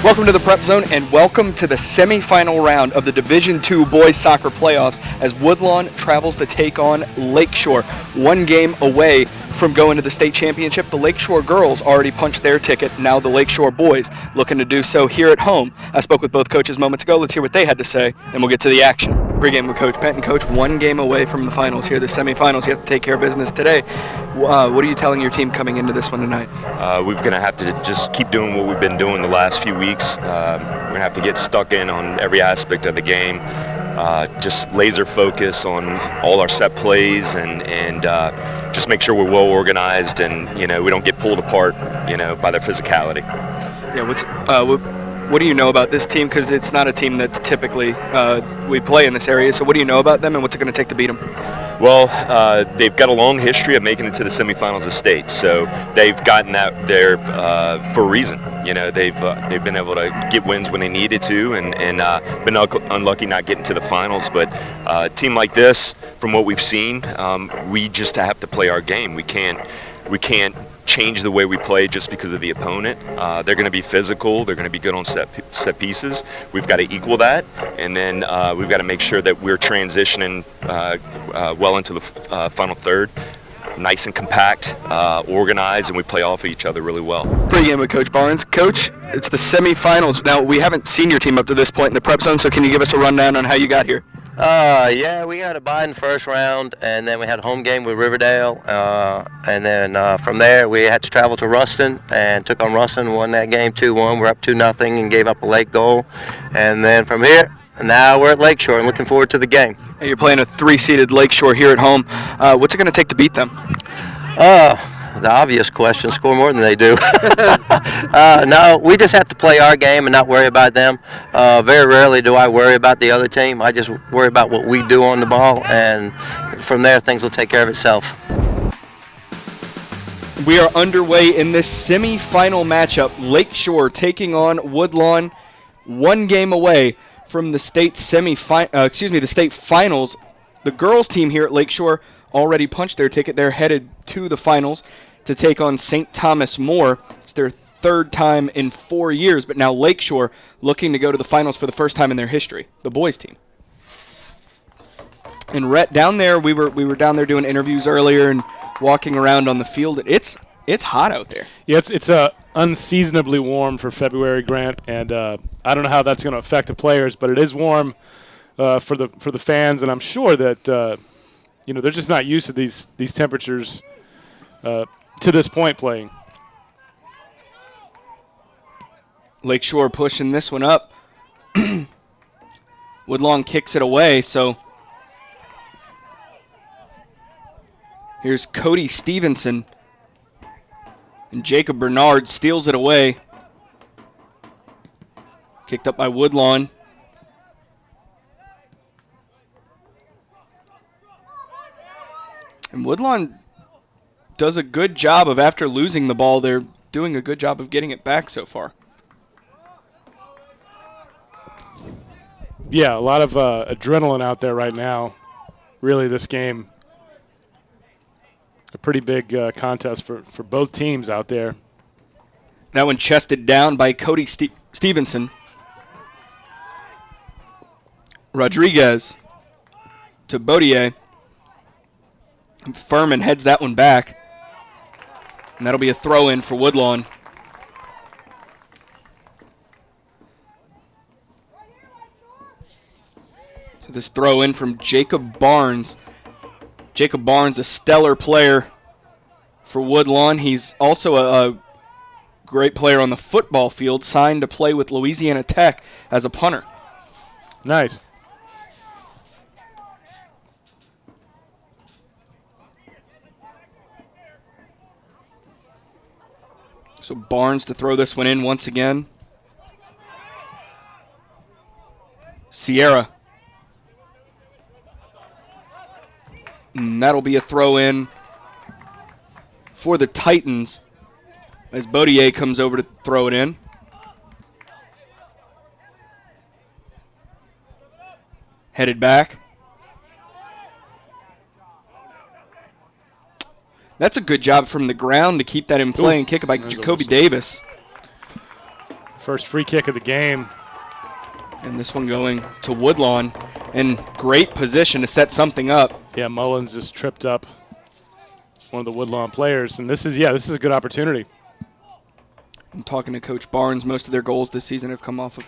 Welcome to the Prep Zone and welcome to the semifinal round of the Division II Boys Soccer Playoffs as Woodlawn travels to take on Lakeshore. One game away from going to the state championship. The Lakeshore girls already punched their ticket. Now the Lakeshore boys looking to do so here at home. I spoke with both coaches moments ago. Let's hear what they had to say and we'll get to the action. Pregame with Coach Penton. Coach, one game away from the finals here, the semifinals. You have to take care of business today. What are you telling your team coming into this one tonight? We're going to have to just keep doing what we've been doing the last few weeks. We're going to have to get stuck in on every aspect of the game. Just laser focus on all our set plays and just make sure we're well organized and we don't get pulled apart by their physicality. Yeah. What do you know about this team? Because it's not a team that typically we play in this area. So what do you know about them and what's it going to take to beat them? Well, they've got a long history of making it to the semifinals of state, so they've gotten that there for a reason. They've been able to get wins when they needed to, and been unlucky not getting to the finals. But a team like this, from what we've seen, we just have to play our game. We can't change the way we play just because of the opponent. They're going to be physical. They're going to be good on set pieces. We've got to equal that, and then we've got to make sure that we're transitioning well into the final third, nice and compact, organized, and we play off of each other really well. Pregame with Coach Barnes. Coach, it's the semifinals. Now, we haven't seen your team up to this point in the Prep Zone, so can you give us a rundown on how you got here? Yeah, we got a bye in the first round, and then we had a home game with Riverdale, and then from there we had to travel to Ruston and took on Ruston, won that game 2-1. We're up 2-0 and gave up a late goal, and then from here, now we're at Lakeshore and looking forward to the game. Hey, you're playing a 3-seeded Lakeshore here at home. What's it going to take to beat them? The obvious question, score more than they do. No, we just have to play our game and not worry about them. Very rarely do I worry about the other team. I just worry about what we do on the ball, and from there things will take care of itself. We are underway in this semi-final matchup. Lakeshore taking on Woodlawn, one game away from the state the state finals. The girls team here at Lakeshore already punched their ticket. They're headed to the finals to take on St. Thomas More. It's their third time in 4 years, but now Lakeshore looking to go to the finals for the first time in their history, the boys team. And Rhett, down there, we were down there doing interviews earlier and walking around on the field. It's hot out there. Yeah, it's unseasonably warm for February, Grant, and I don't know how that's going to affect the players, but it is warm for the fans, and I'm sure that they're just not used to these temperatures to this point playing. Lakeshore pushing this one up. Woodlawn kicks it away, so here's Cody Stevenson. And Jacob Bernard steals it away. Kicked up by Woodlawn. And Woodlawn does a good job of, after losing the ball, they're doing a good job of getting it back so far. Yeah, a lot of adrenaline out there right now. Really, this game, a pretty big contest for both teams out there. That one chested down by Cody Stevenson. Rodriguez to Baudier. Furman heads that one back. And that'll be a throw-in for Woodlawn. So this throw-in from Jacob Barnes. Jacob Barnes, a stellar player for Woodlawn. He's also a great player on the football field, signed to play with Louisiana Tech as a punter. Nice. So Barnes to throw this one in once again. Sierra. And that'll be a throw in for the Titans as Baudier comes over to throw it in. Headed back. That's a good job from the ground to keep that in play and kick it by Jacoby Davis. First free kick of the game. And this one going to Woodlawn in great position to set something up. Yeah, Mullins just tripped up one of the Woodlawn players. And this is a good opportunity. I'm talking to Coach Barnes. Most of their goals this season have come off of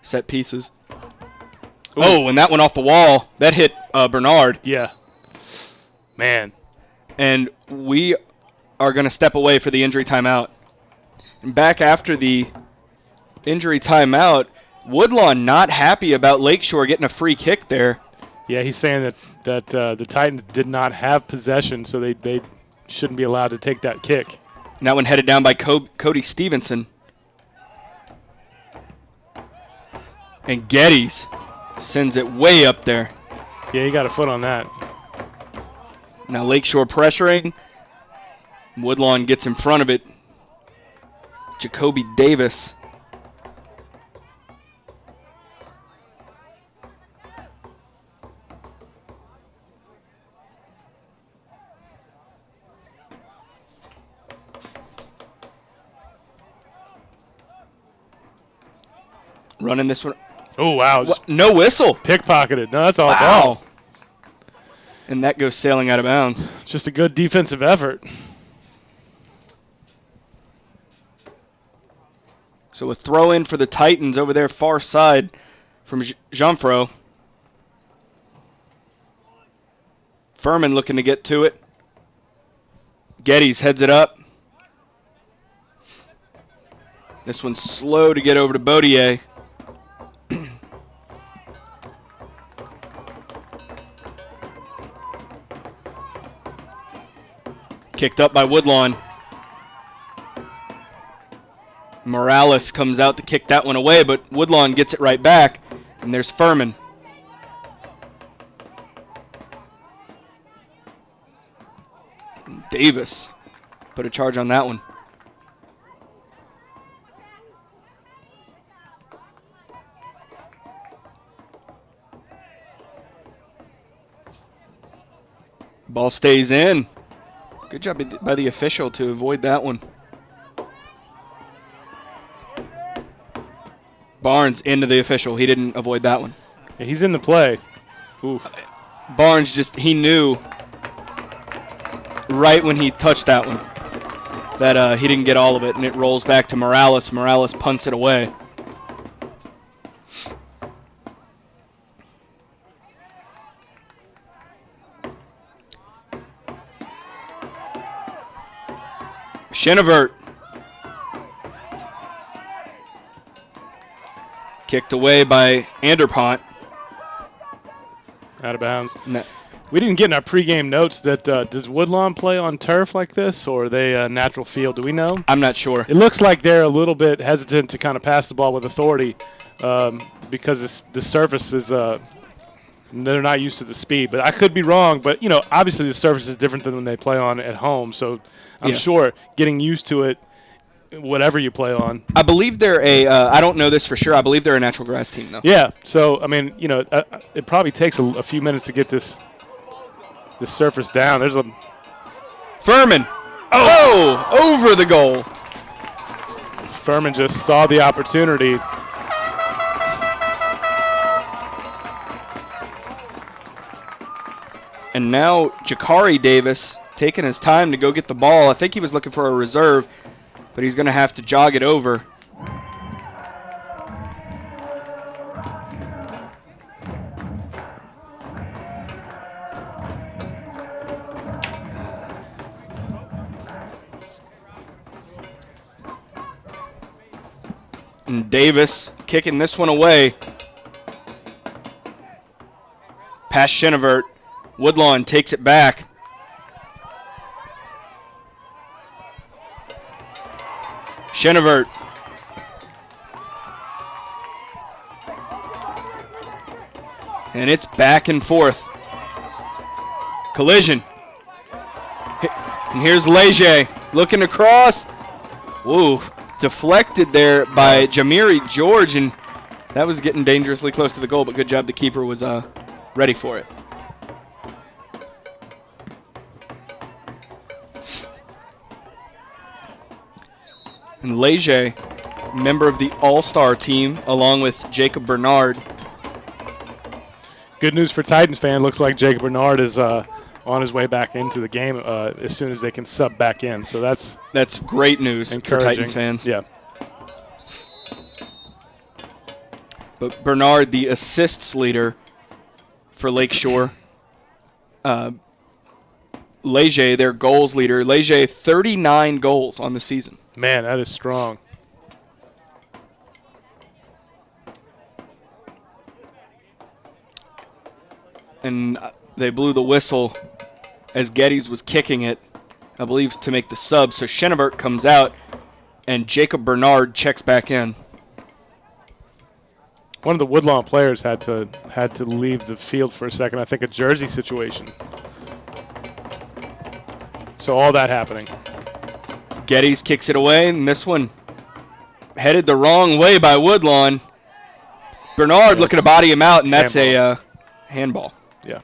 set pieces. Ooh. Oh, and that went off the wall. That hit Bernard. Yeah. Man. And we are going to step away for the injury timeout. And back after the injury timeout, Woodlawn not happy about Lakeshore getting a free kick there. Yeah, he's saying that the Titans did not have possession, so they shouldn't be allowed to take that kick. And that one headed down by Cody Stevenson. And Geddes sends it way up there. Yeah, he got a foot on that. Now Lakeshore pressuring. Woodlawn gets in front of it. Jacoby Davis. Running this one. Oh, wow. No whistle. Pickpocketed. No, that's all Wow. ball. And that goes sailing out of bounds. Just a good defensive effort. So a throw in for the Titans over there far side from Jeanfro. Furman looking to get to it. Geddes heads it up. This one's slow to get over to Baudier. Kicked up by Woodlawn. Morales comes out to kick that one away, but Woodlawn gets it right back. And there's Furman. Davis put a charge on that one. Ball stays in. Good job by the official to avoid that one. Barnes into the official. He didn't avoid that one. Yeah, he's in the play. Oof. Barnes he knew right when he touched that one that he didn't get all of it, and it rolls back to Morales. Morales punts it away. Shinevert. Kicked away by Anderpont. Out of bounds. No. We didn't get in our pregame notes that does Woodlawn play on turf like this, or are they natural field? Do we know? I'm not sure. It looks like they're a little bit hesitant to kind of pass the ball with authority because the surface is they're not used to the speed. But I could be wrong. But, obviously the surface is different than when they play on at home. So I'm sure getting used to it, whatever you play on. I believe they're I don't know this for sure. I believe they're a natural grass team, though. Yeah. So, I mean, it probably takes a few minutes to get this surface down. There's a Furman. Oh, over the goal. Furman just saw the opportunity. And now Jakari Davis taking his time to go get the ball. I think he was looking for a reserve, but he's going to have to jog it over. And Davis kicking this one away. Past Shinevert. Woodlawn takes it back. Shinevert. And it's back and forth. Collision. And here's Leger looking to cross. Woo. Deflected there by Jamiri George, and that was getting dangerously close to the goal, but good job the keeper was ready for it. And Leger member of the All-Star team, along with Jacob Bernard. Good news for Titans fan. Looks like Jacob Bernard is on his way back into the game as soon as they can sub back in. So that's great news for Titans fans. Yeah. But Bernard, the assists leader for Lakeshore. Leger, their goals leader. Leger, 39 goals on the season. Man, that is strong. And they blew the whistle as Geddes was kicking it, I believe, to make the sub. So Schenebert comes out, and Jacob Bernard checks back in. One of the Woodlawn players had to leave the field for a second. I think a jersey situation. So all that happening. Geddes kicks it away, and this one headed the wrong way by Woodlawn. Bernard looking to body him out, and that's a handball. Yeah.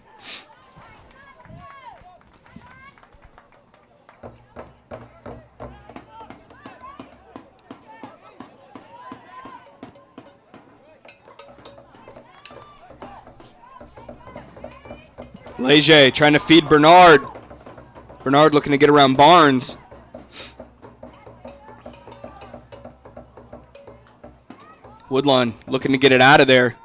Leger trying to feed Bernard. Bernard looking to get around Barnes. Woodlawn looking to get it out of there.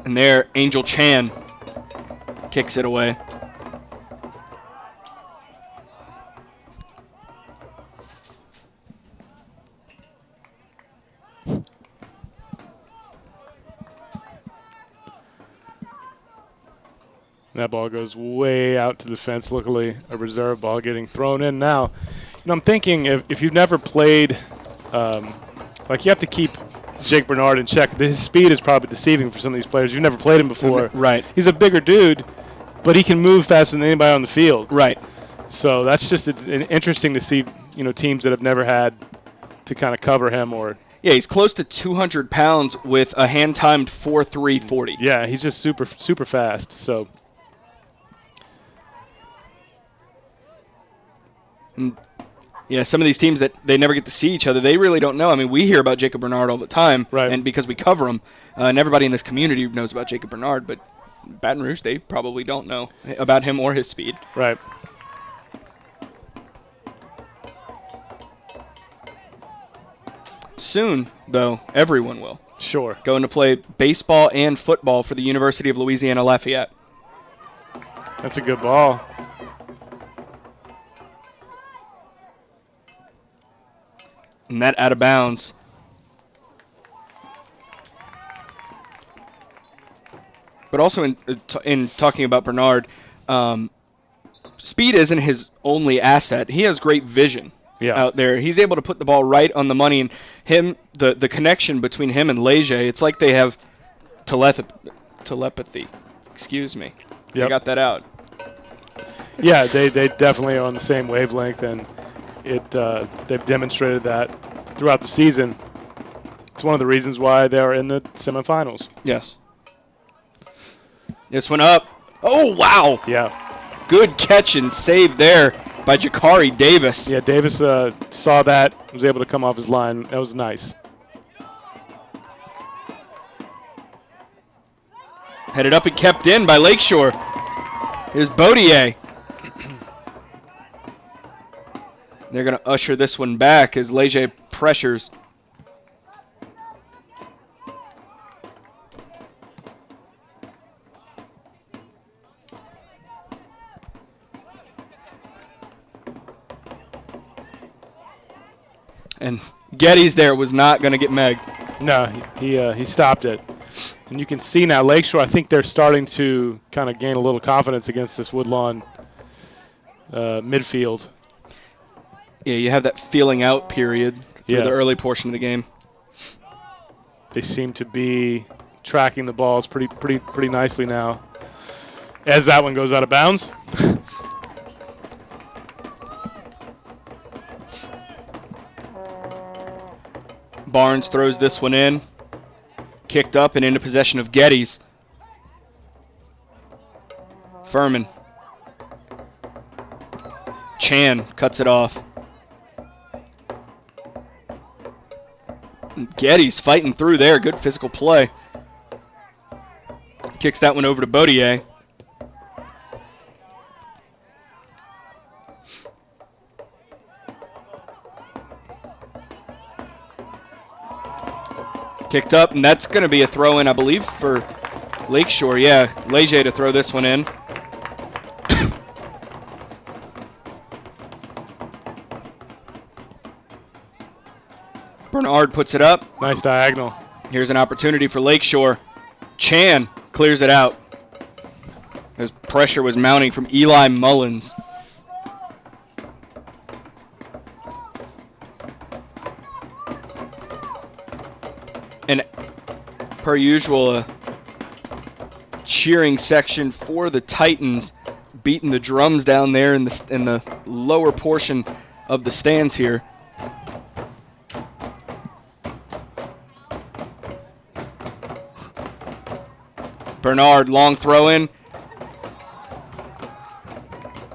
And there, Angel Chan kicks it away. That ball goes way out to the fence. Luckily, a reserve ball getting thrown in now. I'm thinking if you've never played, like you have to keep Jake Bernard in check. His speed is probably deceiving for some of these players. You've never played him before. Right. He's a bigger dude, but he can move faster than anybody on the field. Right. So that's just it's interesting to see, teams that have never had to kind of cover him or. Yeah, he's close to 200 pounds with a hand-timed 4.340. Yeah, he's just super fast. So. And yeah, some of these teams that they never get to see each other, they really don't know. I mean, we hear about Jacob Bernard all the time, right? And because we cover him, and everybody in this community knows about Jacob Bernard, but Baton Rouge, they probably don't know about him or his speed. Right. Soon, though, everyone will. Sure. Going to play baseball and football for the University of Louisiana Lafayette. That's a good ball. And that out of bounds. But also in talking about Bernard, speed isn't his only asset. He has great vision out there. He's able to put the ball right on the money. And the connection between him and Leger, it's like they have telepathy. Excuse me. Yep. I got that out. Yeah, they definitely are on the same wavelength, and they've demonstrated that throughout the season. It's one of the reasons why they're in the semifinals. Yes. This one up. Oh, wow. Yeah. Good catch and save there by Jakari Davis. Yeah, Davis saw that, was able to come off his line. That was nice. Headed up and kept in by Lakeshore. Here's Baudier. They're going to usher this one back as Leger pressures. And Geddes there was not going to get megged. No, he stopped it. And you can see now Lakeshore, I think they're starting to kind of gain a little confidence against this Woodlawn midfield. Yeah, you have that feeling out period through the early portion of the game. They seem to be tracking the balls pretty nicely now. As that one goes out of bounds. Barnes throws this one in. Kicked up and into possession of Geddes. Furman. Chan cuts it off. Getty's fighting through there. Good physical play. Kicks that one over to Baudier. Kicked up, and that's going to be a throw-in, I believe, for Lakeshore. Yeah, Leger to throw this one in. Bernard puts it up. Nice diagonal. Here's an opportunity for Lakeshore. Chan clears it out as pressure was mounting from Eli Mullins. And per usual, a cheering section for the Titans, beating the drums down there in the lower portion of the stands here. Bernard, long throw in.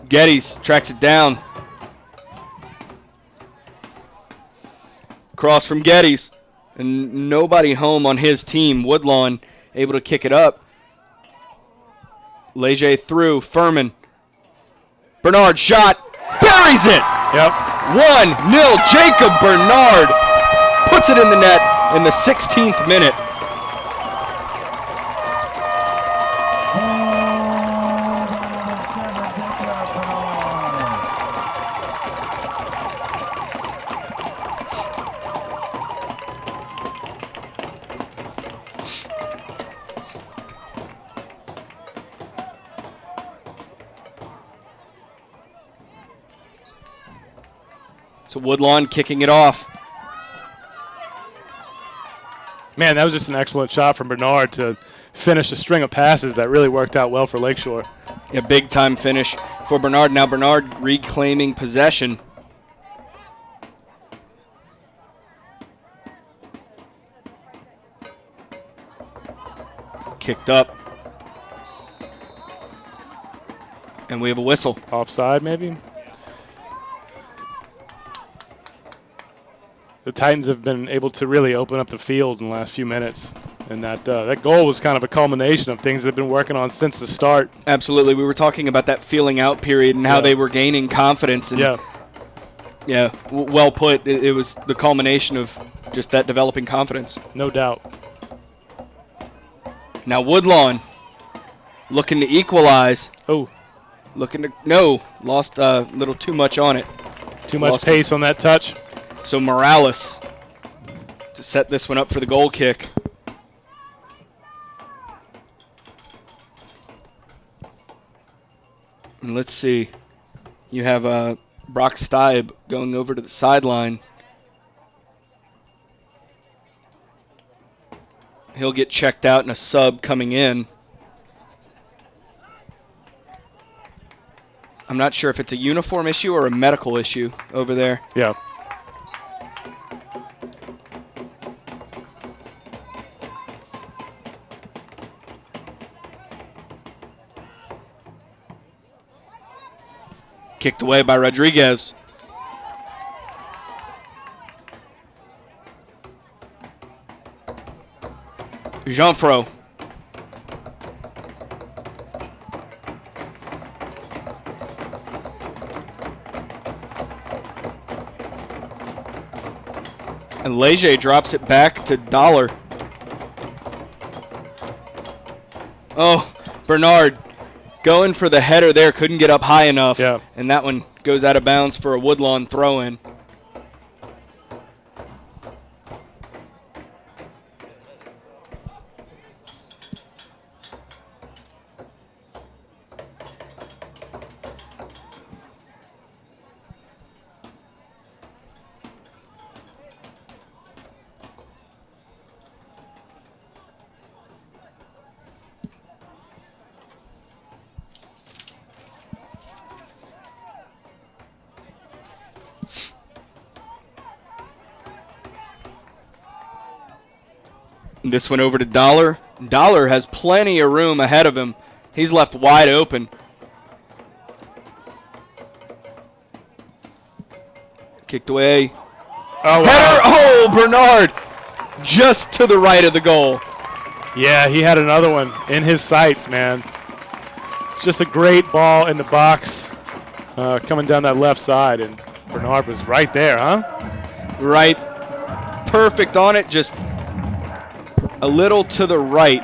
Geddes tracks it down. Cross from Geddes. And nobody home on his team. Woodlawn able to kick it up. Leger through. Furman. Bernard shot. Buries it. Yep. 1-0. Jacob Bernard puts it in the net in the 16th minute. So Woodlawn kicking it off. Man, that was just an excellent shot from Bernard to finish a string of passes that really worked out well for Lakeshore. A big time finish for Bernard. Now Bernard reclaiming possession. Kicked up. And we have a whistle. Offside, maybe? The Titans have been able to really open up the field in the last few minutes. And that goal was kind of a culmination of things they've been working on since the start. Absolutely. We were talking about that feeling out period and how they were gaining confidence. And yeah, well put. It was the culmination of just that developing confidence. No doubt. Now Woodlawn looking to equalize. Oh. Lost a little too much on it. Too much pace on that touch. So Morales to set this one up for the goal kick. And let's see. You have Brock Stieb going over to the sideline. He'll get checked out and a sub coming in. I'm not sure if it's a uniform issue or a medical issue over there. Yeah. Kicked away by Rodriguez. Jeanfro. And Leger drops it back to Dollar. Oh, Bernard going for the header there, couldn't get up high enough. Yeah. And that one goes out of bounds for a Woodlawn throw-in. This one over to Dollar. Dollar has plenty of room ahead of him. He's left wide open. Kicked away. Oh, wow. Header! Oh, Bernard just to the right of the goal. Yeah, he had another one in his sights, man. Just a great ball in the box coming down that left side, and Bernard was right there, huh? Right. Perfect on it, just a little to the right.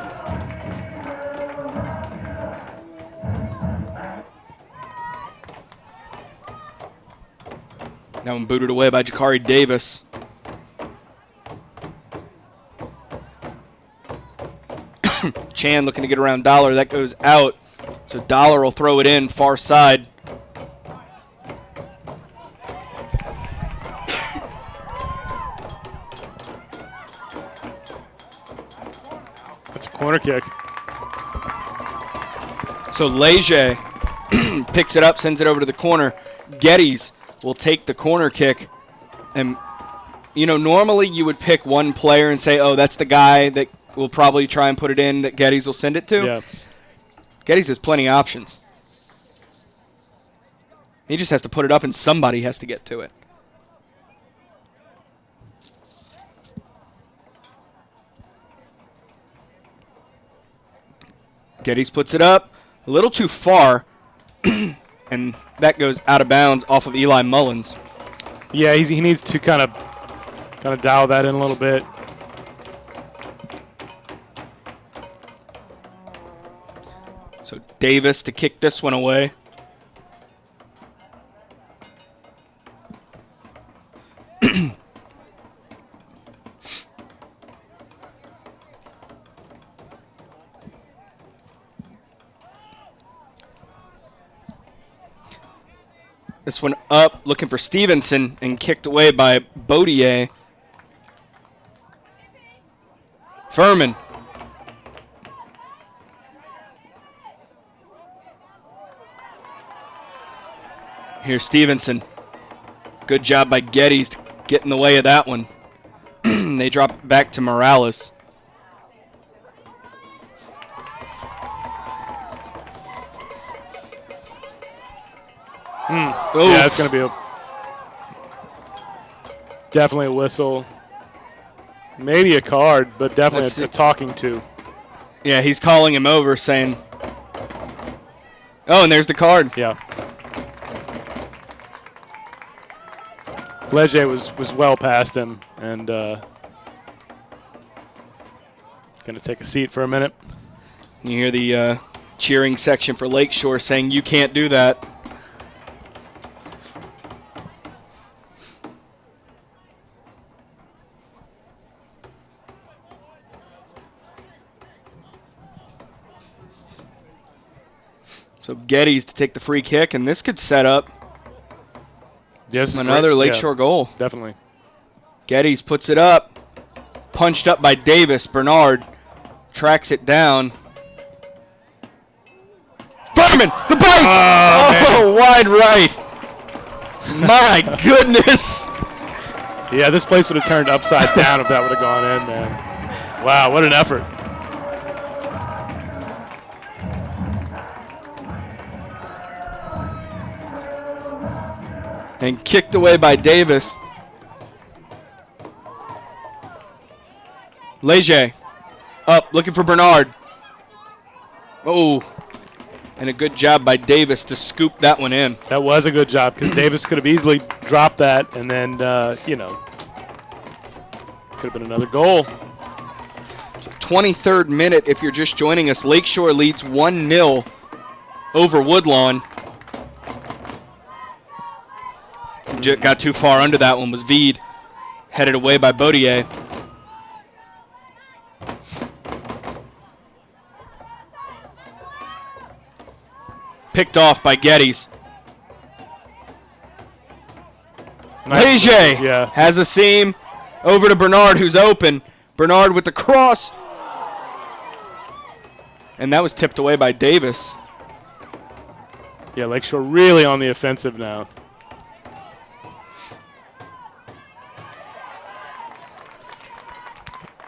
That one booted away by Jakari Davis. Chan looking to get around Dollar. That goes out. So Dollar will throw it in, far side. That's a corner kick. So Leger picks it up, sends it over to the corner. Geddes will take the corner kick. And, you know, normally you would pick one player and say, oh, that's the guy that will probably try and put it in that Geddes will send it to. Yeah. Geddes has plenty of options. He just has to put it up and somebody has to get to it. Geddes puts it up a little too far, and that goes out of bounds off of Eli Mullins. Yeah, he needs to kind of dial that in a little bit. So Davis to kick this one away. This one up, looking for Stevenson, and kicked away by Baudier. Furman. Here's Stevenson. Good job by Geddes to get in the way of that one. They drop it back to Morales. Yeah, it's going to be definitely a whistle. Maybe a card, but definitely a talking to. Yeah, he's calling him over saying, oh, and there's the card. Yeah. Leger was well past him and going to take a seat for a minute. You hear the cheering section for Lakeshore saying, you can't do that. So Geddes to take the free kick, and this could set up another Lakeshore goal. Definitely. Geddes puts it up, punched up by Davis. Bernard tracks it down. Furman, the bite! Oh, wide right. My goodness. Yeah, this place would have turned upside down if that would have gone in, man. Wow, what an effort. And kicked away by Davis. Leger up, looking for Bernard. Oh, and a good job by Davis to scoop that one in. That was a good job because Davis could have easily dropped that and then, you know, could have been another goal. 23rd minute, if you're just joining us, Lakeshore leads 1-0 over Woodlawn. Got too far under that one was Veed. Headed away by Baudier. Picked off by Geddes. Nice. Leger has a seam. Over to Bernard, who's open. Bernard with the cross. And that was tipped away by Davis. Yeah, Lakeshore really on the offensive now.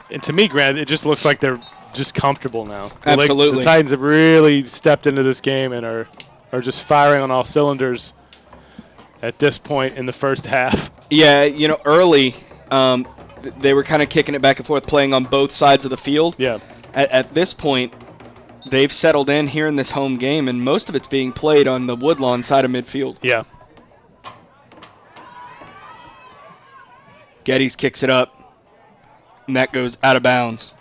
And to me, Grant, it just looks like they're just comfortable now. Absolutely. The Titans have really stepped into this game and are just firing on all cylinders at this point in the first half. Yeah, you know, early, they were kind of kicking it back and forth, playing on both sides of the field. Yeah. At this point, they've settled in here in this home game, and most of it's being played on the Woodlawn side of midfield. Yeah. Geddes kicks it up, and that goes out of bounds.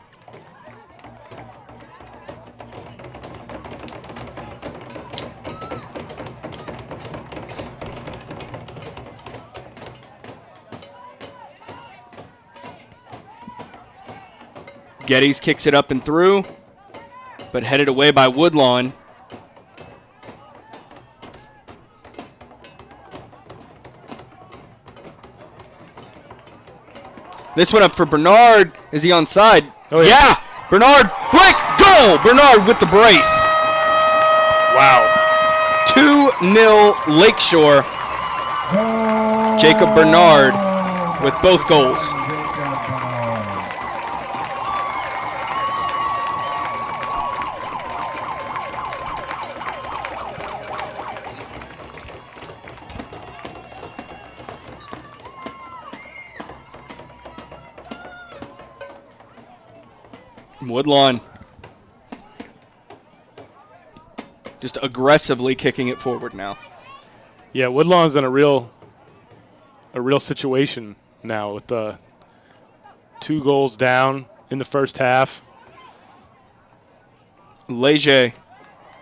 Geddes kicks it up and through, but headed away by Woodlawn. This one up for Bernard. Is he onside? Oh, yeah. Bernard, flick, goal! Bernard with the brace. Wow. 2-0 Lakeshore. Jacob Bernard with both goals. Woodlawn just aggressively kicking it forward now. Yeah, Woodlawn's in a real situation now with the 2 goals down in the first half. Leger.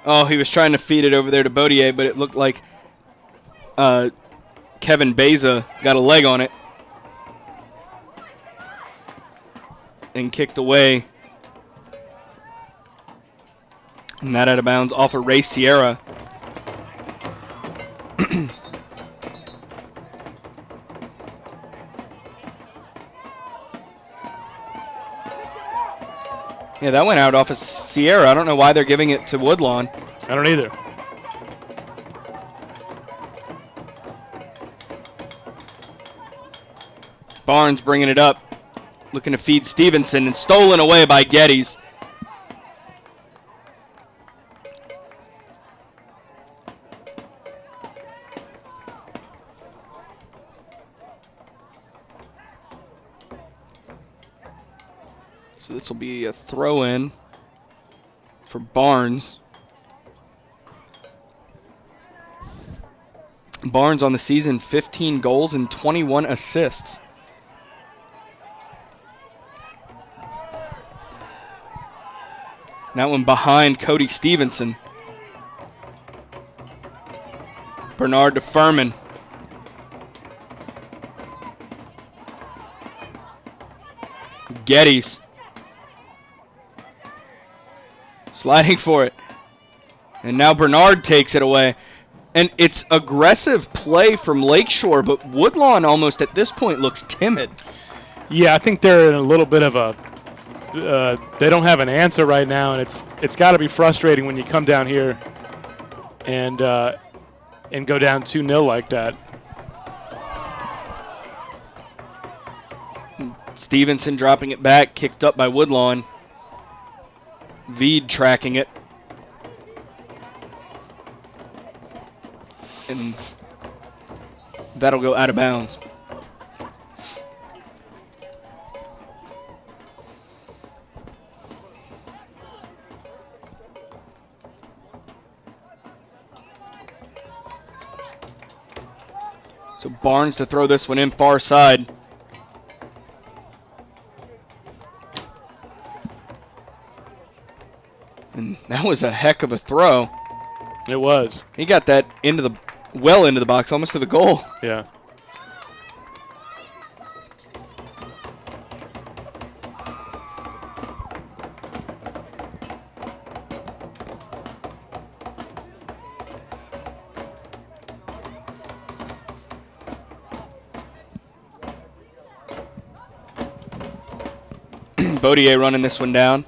Oh, he was trying to feed it over there to Baudier, but it looked like Kevin Beza got a leg on it and kicked away. And that out of bounds off of Ray Sierra. Yeah, that went out off of Sierra. I don't know why they're giving it to Woodlawn. I don't either. Barnes bringing it up, looking to feed Stevenson, and stolen away by Geddes. So this will be a throw-in for Barnes. Barnes on the season, 15 goals and 21 assists. That one behind Cody Stevenson. Bernard to Furman. Geddes. Sliding for it. And now Bernard takes it away. And it's aggressive play from Lakeshore, but Woodlawn almost at this point looks timid. Yeah, I think they're in a little bit of a they don't have an answer right now, and it's got to be frustrating when you come down here and go down 2-0 like that. Stevenson dropping it back, kicked up by Woodlawn. Veed tracking it. And that'll go out of bounds. So Barnes to throw this one in far side. And that was a heck of a throw. It was. He got that into the box, almost to the goal. Yeah. Baudier running this one down.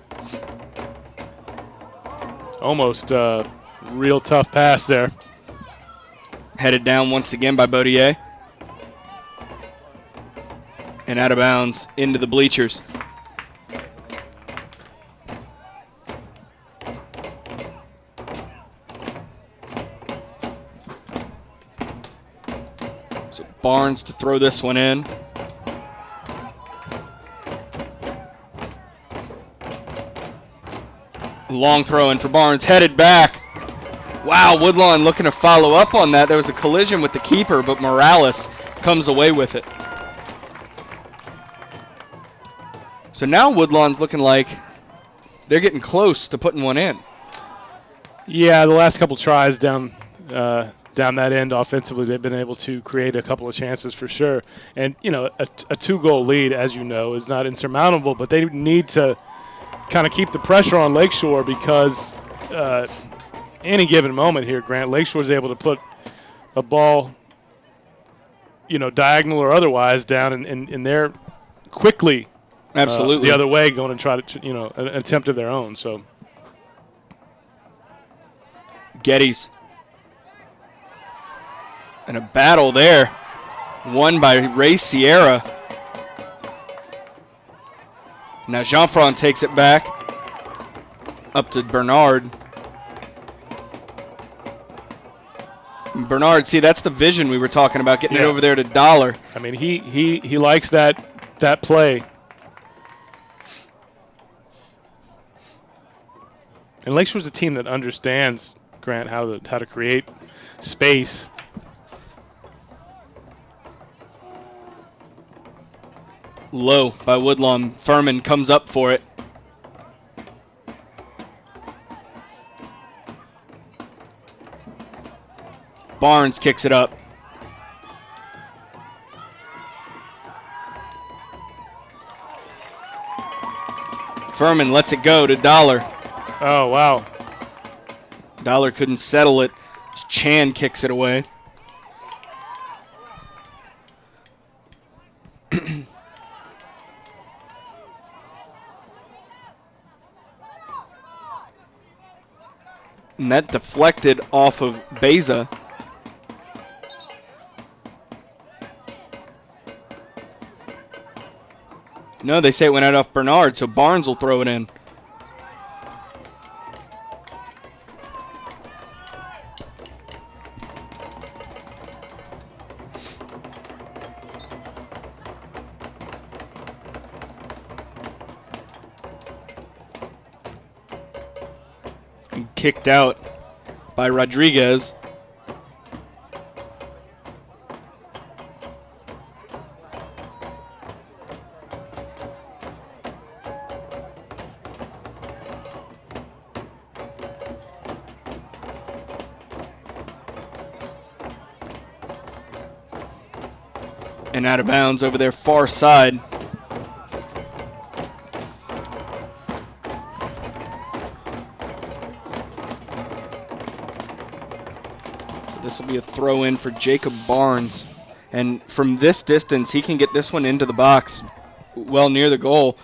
Almost real tough pass there. Headed down once again by Baudier. And out of bounds into the bleachers. So Barnes to throw this one in. Long throw in for Barnes, headed back. Wow, Woodlawn looking to follow up on that. There was a collision with the keeper, but Morales comes away with it. So now Woodlawn's looking like they're getting close to putting one in. Yeah, the last couple tries down that end offensively, they've been able to create a couple of chances for sure. And, you know, a 2-goal lead, as you know, is not insurmountable, but they need to kind of keep the pressure on Lakeshore because any given moment here, Grant, Lakeshore is able to put a ball, you know, diagonal or otherwise down, and they're quickly absolutely the other way going to try to, you know, an attempt of their own. So Geddes. And a battle there, won by Ray Sierra. Now Jean-Fran takes it back up to Bernard. Bernard, see, that's the vision we were talking about, getting it over there to Dollar. I mean, he likes that play. And Lakeshore's a team that understands, Grant, how to create space. Low by Woodlawn. Furman comes up for it. Barnes kicks it up. Furman lets it go to Dollar. Oh, wow. Dollar couldn't settle it. Chan kicks it away. And that deflected off of Beza. No, they say it went out off Bernard, so Barnes will throw it in. Kicked out by Rodriguez. And out of bounds over their far side. This will be a throw in for Jacob Barnes. And from this distance, he can get this one into the box well near the goal.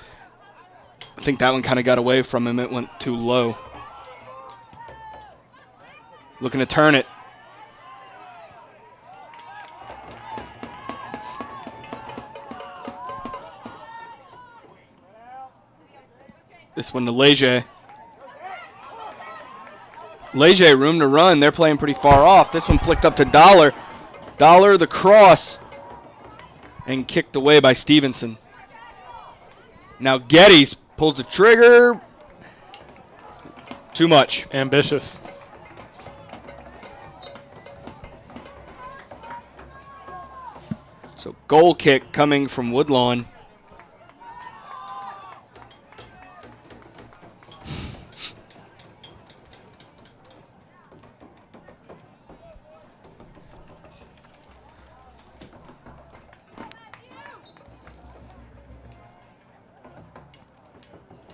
I think that one kind of got away from him. It went too low. Looking to turn it. This one to Leger. Leger, room to run. They're playing pretty far off. This one flicked up to Dollar. Dollar, the cross. And kicked away by Stevenson. Now Geddes pulls the trigger. Too much. Ambitious. So goal kick coming from Woodlawn.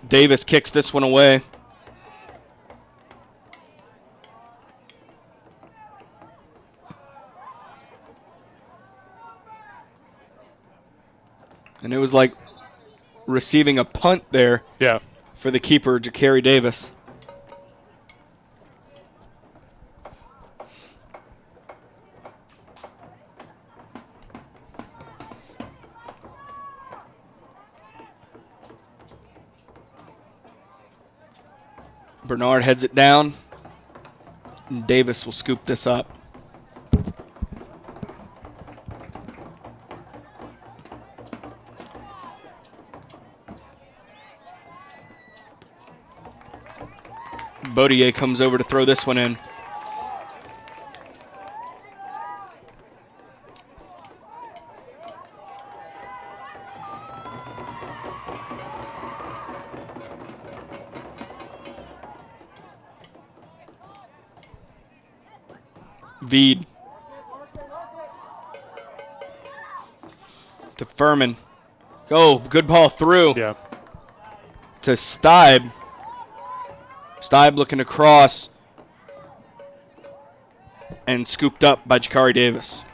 Davis kicks this one away. And it was like receiving a punt there for the keeper, Ja'Carry Davis. Bernard heads it down, and Davis will scoop this up. Bodier comes over to throw this one in. Veed to Furman. Oh, good ball through. Yeah. To Stibe. Stibe looking to cross. And scooped up by Jakari Davis.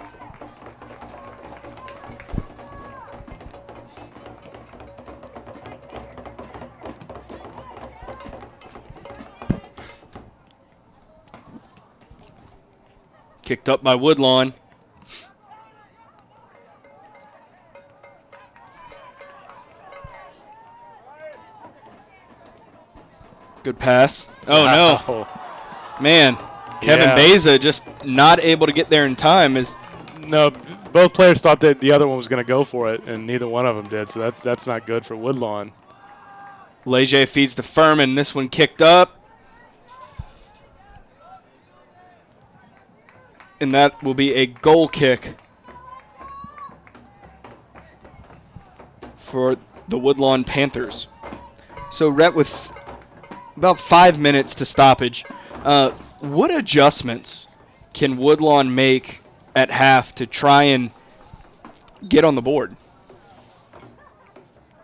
Kicked up by Woodlawn. Good pass. Oh, no. Man, Kevin Beza just not able to get there in time. No, both players thought that the other one was going to go for it, and neither one of them did, so that's not good for Woodlawn. Leger feeds to Furman. This one kicked up. And that will be a goal kick for the Woodlawn Panthers. So, Rhett, with about 5 minutes to stoppage, what adjustments can Woodlawn make at half to try and get on the board?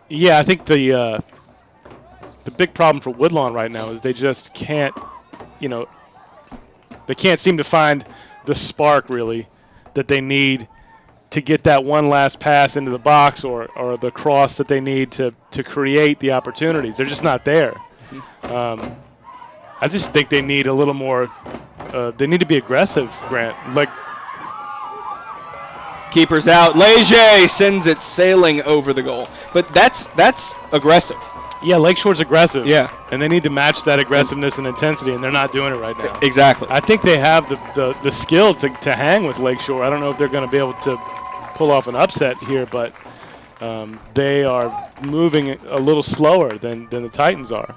Yeah, I think the big problem for Woodlawn right now is they just can't, they can't seem to find the spark, really, that they need to get that one last pass into the box or the cross that they need to create the opportunities. They're just not there. I just think they need a little more they need to be aggressive, Grant. Like, keeper's out. Leger sends it sailing over the goal. But that's aggressive. Yeah, Lakeshore's aggressive. Yeah. And they need to match that aggressiveness and intensity, and they're not doing it right now. Exactly. I think they have the skill to hang with Lakeshore. I don't know if they're going to be able to pull off an upset here, but they are moving a little slower than the Titans are.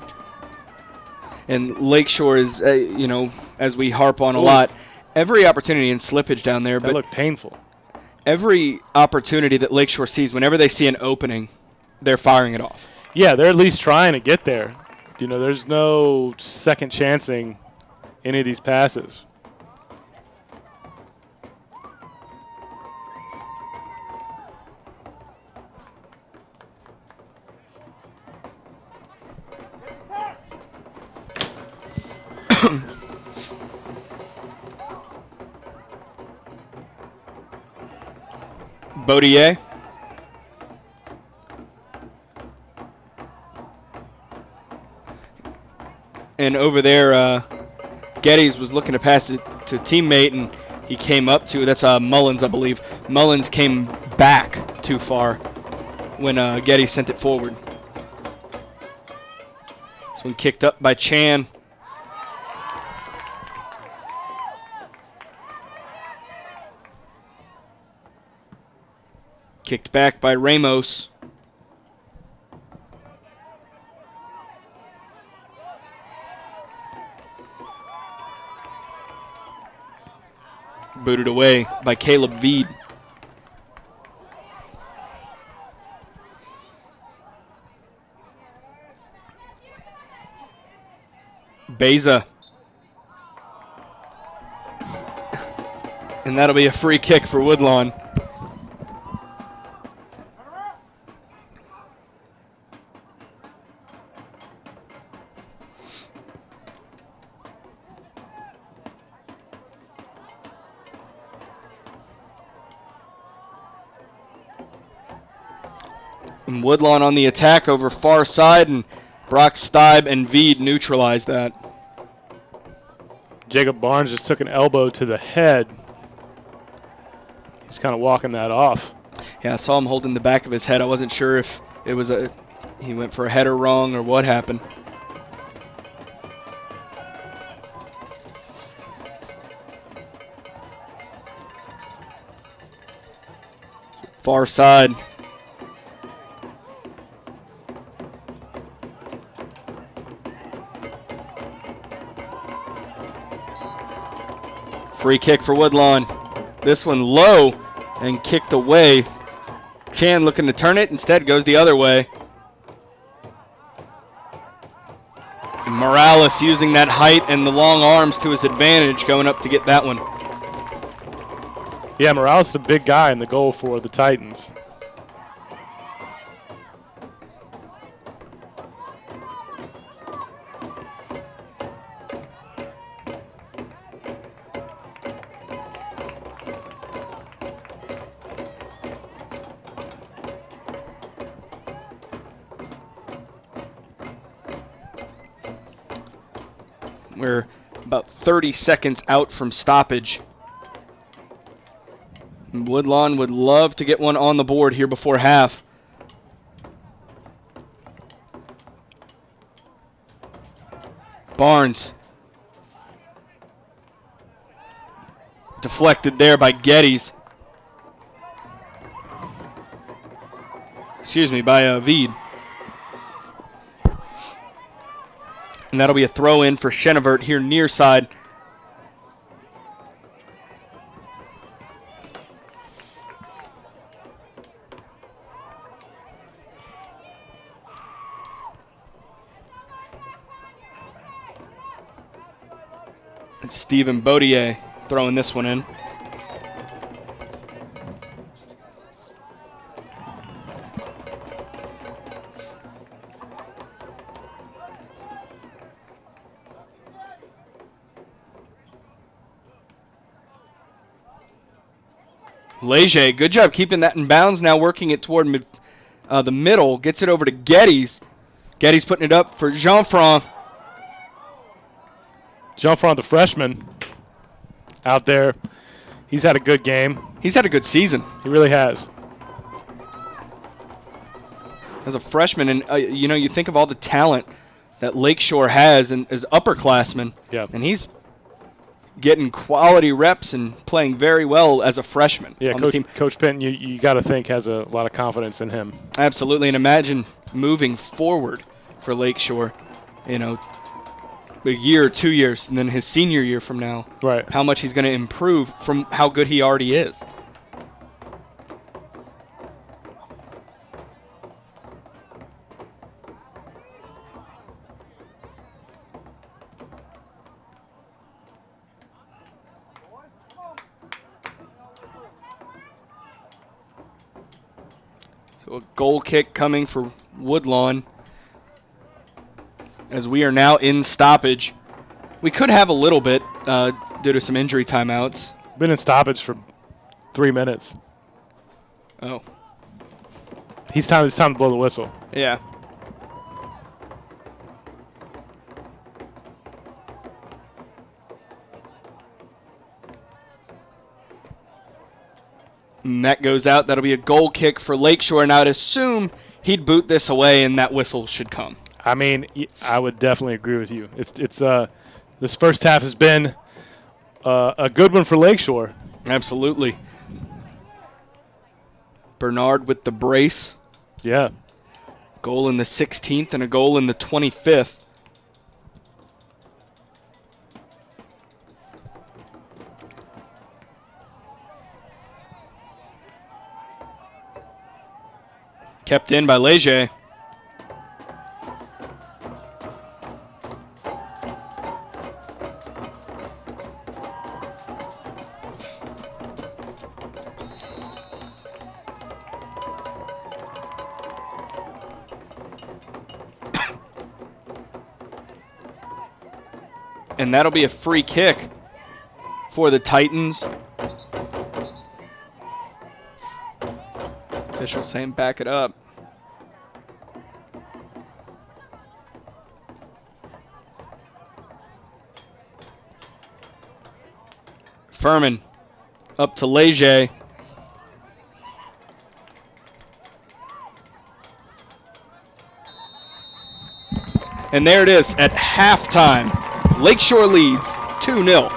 And Lakeshore is, as we harp on a lot, every opportunity and slippage down there. That looked painful. Every opportunity that Lakeshore sees, whenever they see an opening, they're firing it off. Yeah, they're at least trying to get there. There's no second chancing any of these passes. Bodier. And over there, Geddes was looking to pass it to a teammate, and he came up to, that's Mullins, I believe. Mullins came back too far when Geddes sent it forward. This one kicked up by Chan. Kicked back by Ramos. Booted away by Caleb Veed. Beza. And that'll be a free kick for Woodlawn. And Woodlawn on the attack over far side, and Brock Stibe and Veed neutralized that. Jacob Barnes just took an elbow to the head. He's kind of walking that off. Yeah, I saw him holding the back of his head. I wasn't sure if it was he went for a header wrong or what happened. Far side. Free kick for Woodlawn. This one low and kicked away. Chan looking to turn it, instead goes the other way. And Morales using that height and the long arms to his advantage, going up to get that one. Yeah, Morales is a big guy in the goal for the Titans. We're about 30 seconds out from stoppage. Woodlawn would love to get one on the board here before half. Barnes. Deflected there by Geddes. Excuse me, by Veed. And that'll be a throw in for Chenevert here near side. And Stephen Baudier throwing this one in. Leger, good job keeping that in bounds. Now working it toward the middle. Gets it over to Geddes. Geddes putting it up for Jean-Franc. Jean-Franc, the freshman, out there. He's had a good game. He's had a good season. He really has. As a freshman, and you know, you think of all the talent that Lakeshore has and as upperclassmen. Yeah. And he's getting quality reps and playing very well as a freshman. Yeah, on the team. Coach Penton, you got to think, has a lot of confidence in him. Absolutely, and imagine moving forward for Lakeshore, you know, a year or 2 years, and then his senior year from now. Right. How much he's going to improve from how good he already is. So a goal kick coming for Woodlawn as we are now in stoppage. We could have a little bit due to some injury timeouts. Been in stoppage for 3 minutes. Oh. It's time to blow the whistle. Yeah. And that goes out. That'll be a goal kick for Lakeshore. And I would assume he'd boot this away and that whistle should come. I mean, I would definitely agree with you. It's this first half has been a good one for Lakeshore. Absolutely. Bernard with the brace. Yeah. Goal in the 16th and a goal in the 25th. Kept in by Leger. And that'll be a free kick for the Titans. Official saying back it up. Furman up to Leger. And there it is at halftime. Lakeshore leads 2-0.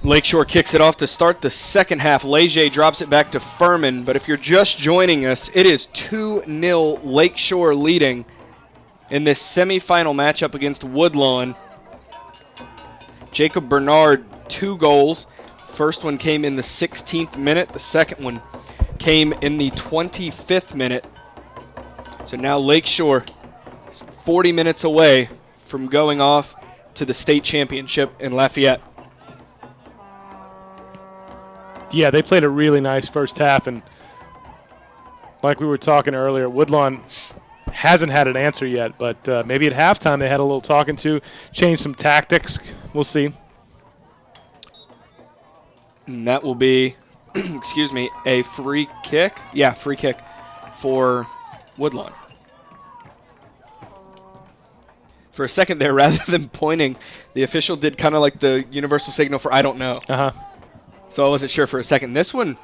Lakeshore kicks it off to start the second half. Leger drops it back to Furman, but if you're just joining us, it is 2-0 Lakeshore leading in this semifinal matchup against Woodlawn. Jacob Bernard, 2 goals. First one came in the 16th minute. The second one came in the 25th minute. So now Lakeshore is 40 minutes away from going off to the state championship in Lafayette. Yeah, they played a really nice first half, and like we were talking earlier, Woodlawn hasn't had an answer yet, but maybe at halftime they had a little talking to, change some tactics. We'll see. And that will be, excuse me, a free kick. Yeah, free kick for Woodlawn. For a second there, rather than pointing, the official did kind of like the universal signal for I don't know. So I wasn't sure for a second. This one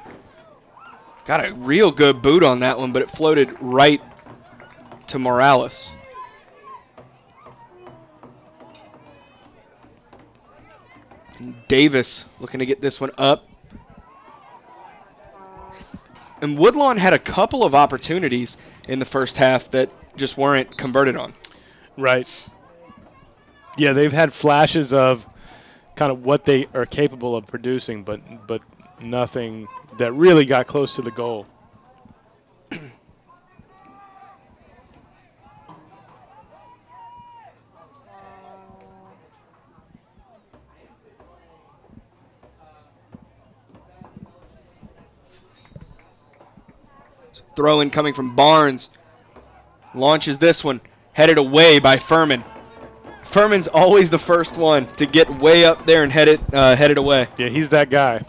got a real good boot on that one, but it floated right to Morales. And Davis looking to get this one up. And Woodlawn had a couple of opportunities in the first half that just weren't converted on. Right. Yeah, they've had flashes of kind of what they are capable of producing, but nothing that really got close to the goal. Throw in coming from Barnes. Launches this one. Headed away by Furman. Furman's always the first one to get way up there and head it away. Yeah, he's that guy.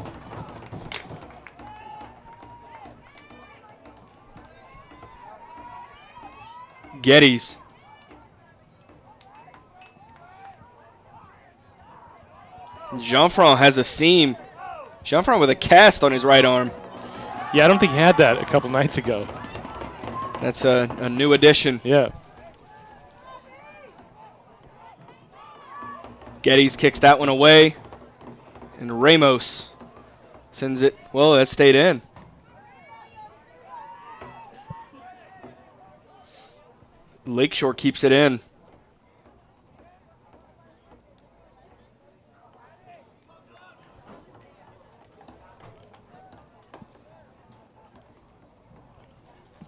Geddes. Jean-Franc has a seam. Jean-Franc with a cast on his right arm. Yeah, I don't think he had that a couple nights ago. That's a new addition. Yeah. Geddes kicks that one away. And Ramos sends it. Well, that stayed in. Lakeshore keeps it in.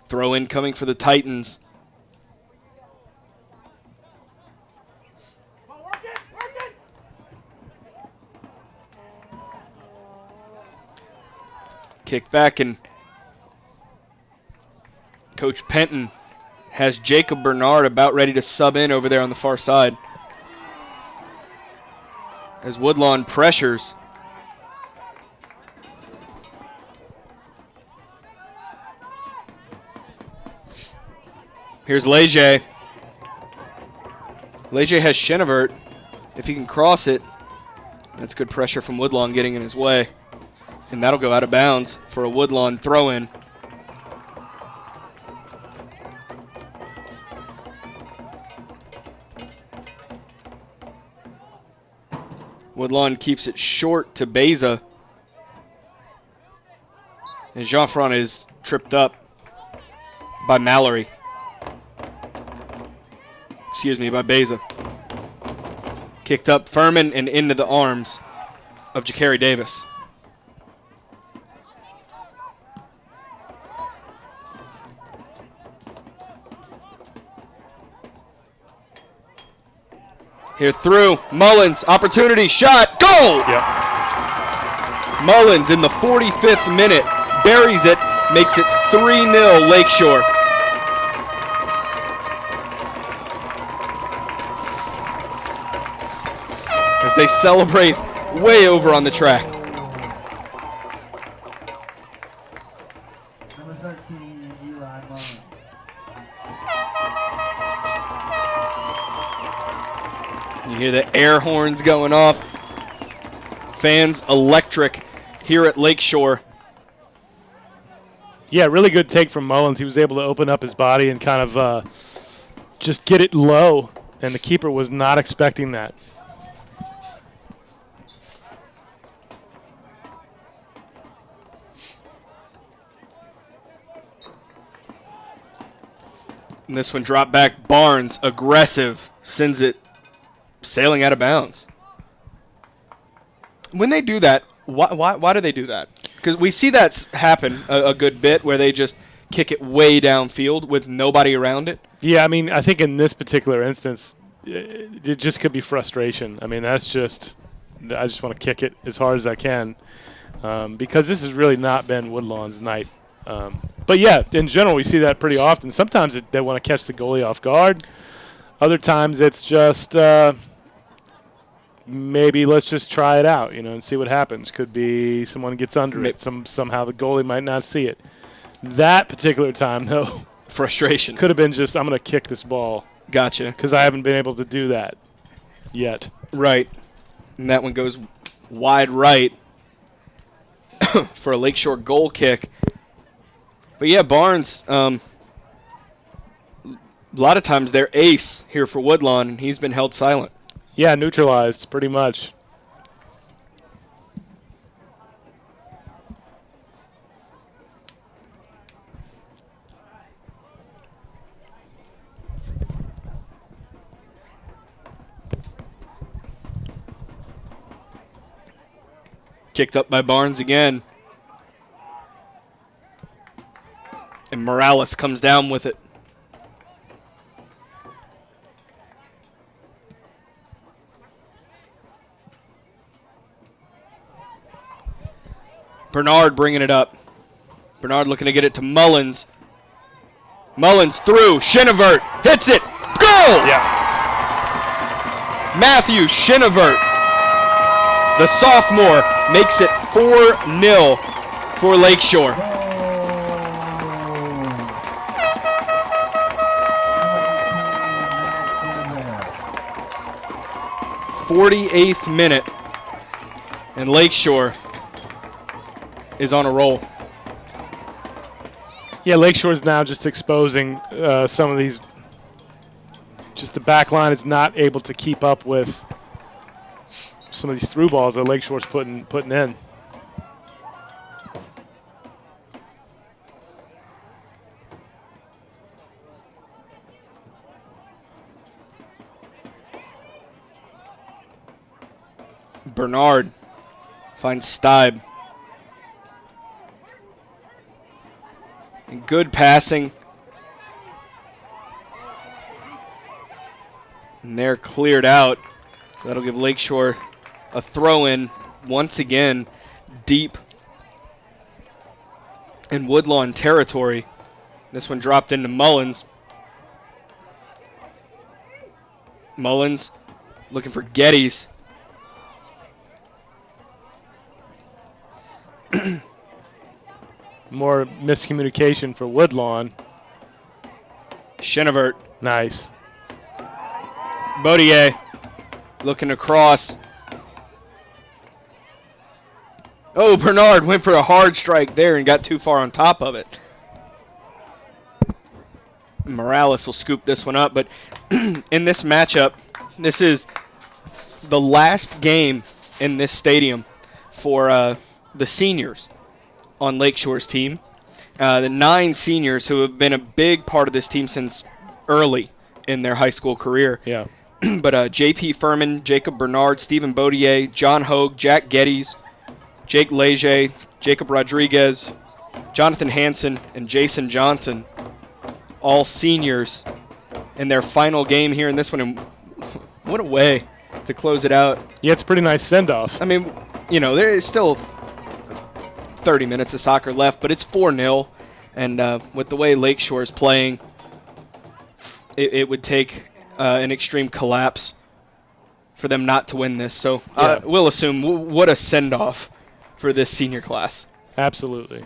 Throw in coming for the Titans. Kick back, and Coach Penton has Jacob Bernard about ready to sub in over there on the far side. As Woodlawn pressures. Here's Leger. Leger has Chenevert. If he can cross it, that's good pressure from Woodlawn getting in his way. And that'll go out of bounds for a Woodlawn throw-in. Woodlawn keeps it short to Beza. And Jean-Franc is tripped up by Mallory. Excuse me, by Beza. Kicked up Furman and into the arms of Ja'Carri Davis. Here through, Mullins, opportunity, shot, goal! Yep. Mullins in the 45th minute, buries it, makes it 3-0 Lakeshore. As they celebrate way over on the track. Number 13, Eli Mullins. You hear the air horns going off. Fans electric here at Lakeshore. Yeah, really good take from Mullins. He was able to open up his body and kind of just get it low, and the keeper was not expecting that. And this one dropped back. Barnes, aggressive, sends it sailing out of bounds. When they do that, why do they do that? Because we see that happen a good bit where they just kick it way downfield with nobody around it. Yeah, I mean, I think in this particular instance, it just could be frustration. I mean, that's just I just want to kick it as hard as I can because this has really not been Woodlawn's night. But, yeah, in general, we see that pretty often. Sometimes they want to catch the goalie off guard. Other times it's just maybe let's just try it out, and see what happens. Could be someone gets under it. Somehow the goalie might not see it. That particular time, though, frustration. Could have been just, I'm going to kick this ball. Gotcha. Because I haven't been able to do that yet. Right. And that one goes wide right for a Lakeshore goal kick. But, yeah, Barnes, a lot of times they're ace here for Woodlawn, and he's been held silent. Yeah, neutralized pretty much. Kicked up by Barnes again. And Morales comes down with it. Bernard bringing it up. Bernard looking to get it to Mullins. Mullins through. Shinevert hits it. Goal! Yeah. Matthew Shinevert, the sophomore, makes it 4-0 for Lakeshore. 48th minute, and Lakeshore is on a roll. Yeah, Lakeshore is now just exposing some of these. Just the back line is not able to keep up with some of these through balls that Lakeshore's putting in. Bernard finds Stibe. And good passing. And they're cleared out. That'll give Lakeshore a throw-in once again deep in Woodlawn territory. This one dropped into Mullins. Mullins looking for Geddes. More miscommunication for Woodlawn. Shinevert. Nice. Bodier looking across. Oh, Bernard went for a hard strike there and got too far on top of it. Morales will scoop this one up, but in this matchup, this is the last game in this stadium for the seniors on Lakeshore's team. The 9 seniors who have been a big part of this team since early in their high school career. Yeah. But J.P. Furman, Jacob Bernard, Stephen Bodier, John Hogue, Jack Geddes, Jake Leger, Jacob Rodriguez, Jonathan Hansen, and Jason Johnson, all seniors in their final game here in this one. And what a way to close it out. Yeah, it's a pretty nice send-off. I mean, there is still 30 minutes of soccer left, but it's 4-0. And with the way Lakeshore is playing, it would take an extreme collapse for them not to win this. So we'll assume what a send-off for this senior class. Absolutely.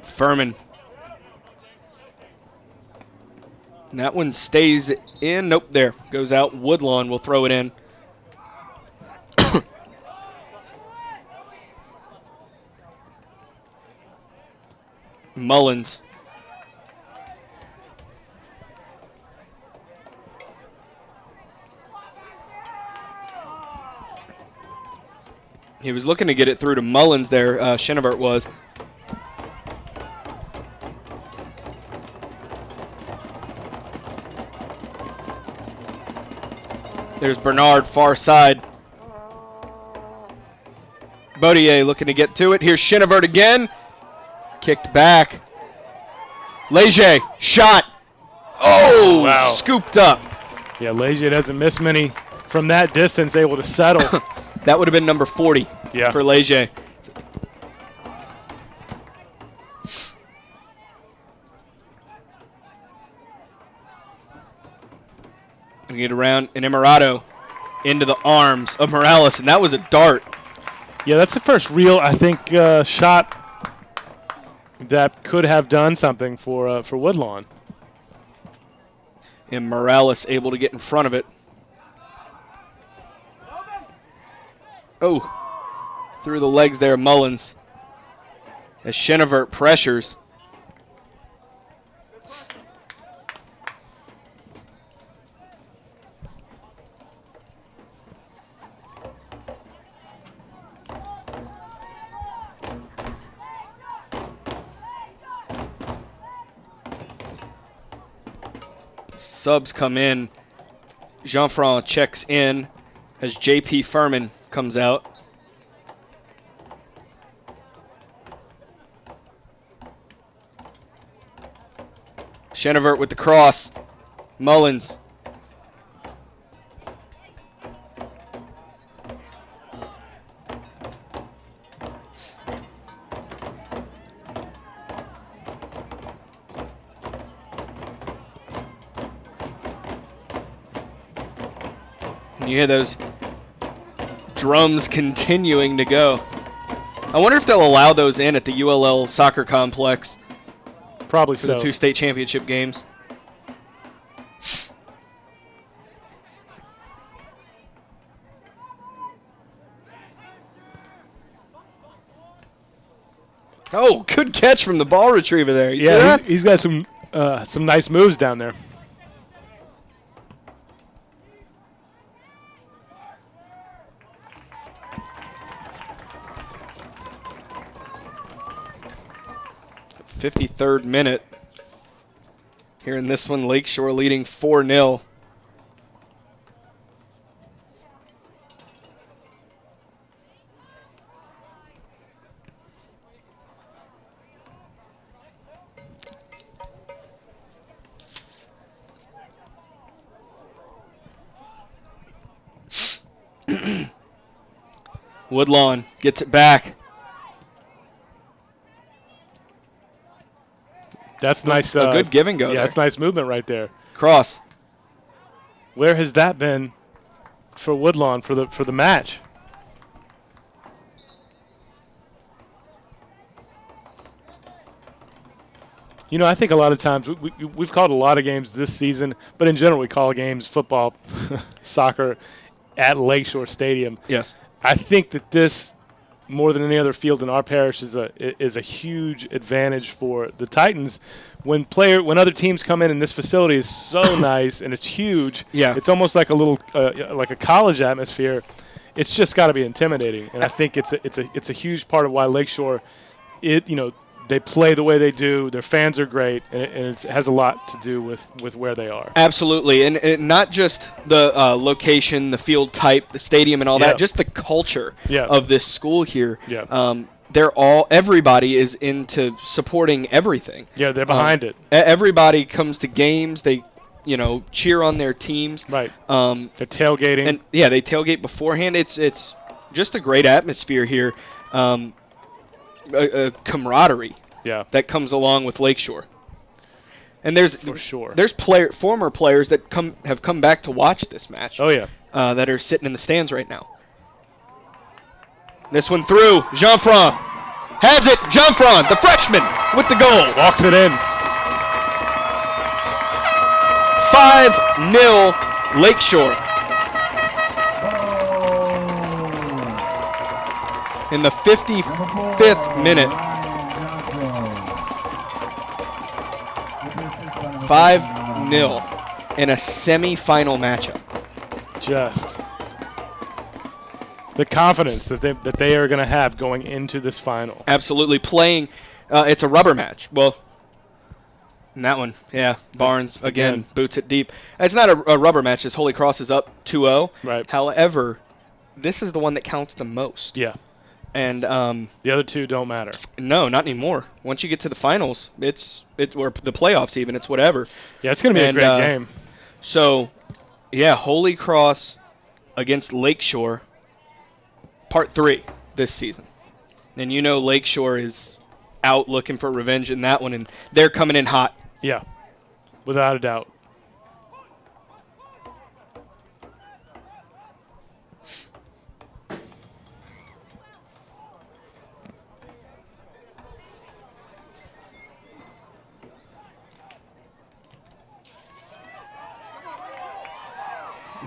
Furman. And that one stays in. Nope, there. Goes out. Woodlawn will throw it in. Mullins. He was looking to get it through to Mullins there, Shinevert was. There's Bernard, far side. Bodier looking to get to it. Here's Shinevert again. Kicked back. Leger, shot. Oh, wow. Scooped up. Yeah, Leger doesn't miss many from that distance, able to settle. That would have been number 40 for Leger. Gonna get around an Emirado into the arms of Morales, and that was a dart. Yeah, that's the first real, I think, shot that could have done something for Woodlawn. And Morales able to get in front of it. Oh, through the legs there, Mullins. As Shinevert pressures. Subs come in. Jean-Franc checks in as J.P. Furman comes out. Shinevert with the cross. Mullins. You hear those drums continuing to go. I wonder if they'll allow those in at the ULL soccer complex. Probably for so. the 2 state championship games. Oh, good catch from the ball retriever there. You see that? He's got some nice moves down there. .53rd minute. Here in this one, Lakeshore leading 4-0. Woodlawn gets it back. That's nice. A good give and go. Yeah, that's nice movement right there. Cross. Where has that been for Woodlawn for the match? You know, I think a lot of times we've called a lot of games this season, but in general we call games football, soccer at Lakeshore Stadium. Yes. I think that this, more than any other field in our parish, is a huge advantage for the Titans. When other teams come in and this facility is so nice and it's huge, it's almost like a little like a college atmosphere. It's just got to be intimidating, and I think it's a huge part of why Lakeshore, they play the way they do. Their fans are great, and it has a lot to do with where they are. Absolutely, and not just the location, the field type, the stadium, and all that. Just the culture of this school here. Everybody is into supporting everything. Yeah, they're behind it. Everybody comes to games. They, cheer on their teams. Right. They're tailgating. And they tailgate beforehand. It's just a great atmosphere here. A camaraderie that comes along with Lakeshore. And there's former players that have come back to watch this match. Oh yeah. That are sitting in the stands right now. This one through. Jean-Franc has it. Jean-Franc, the freshman, with the goal. Walks it in. 5-0 Lakeshore. In the 55th minute. 5-0 in a semi-final matchup. the confidence that they are going to have going into this final. Absolutely. Playing, it's a rubber match. Well, in that one, yeah, Barnes, again, boots it deep. It's not a rubber match. As Holy Cross is up 2-0. Right. However, this is the one that counts the most. Yeah. And the other two don't matter. No, not anymore. Once you get to the finals, or the playoffs even, it's whatever. Yeah, it's going to be a great game. So, yeah, Holy Cross against Lakeshore, part 3 this season. And you know Lakeshore is out looking for revenge in that one, and they're coming in hot. Yeah, without a doubt.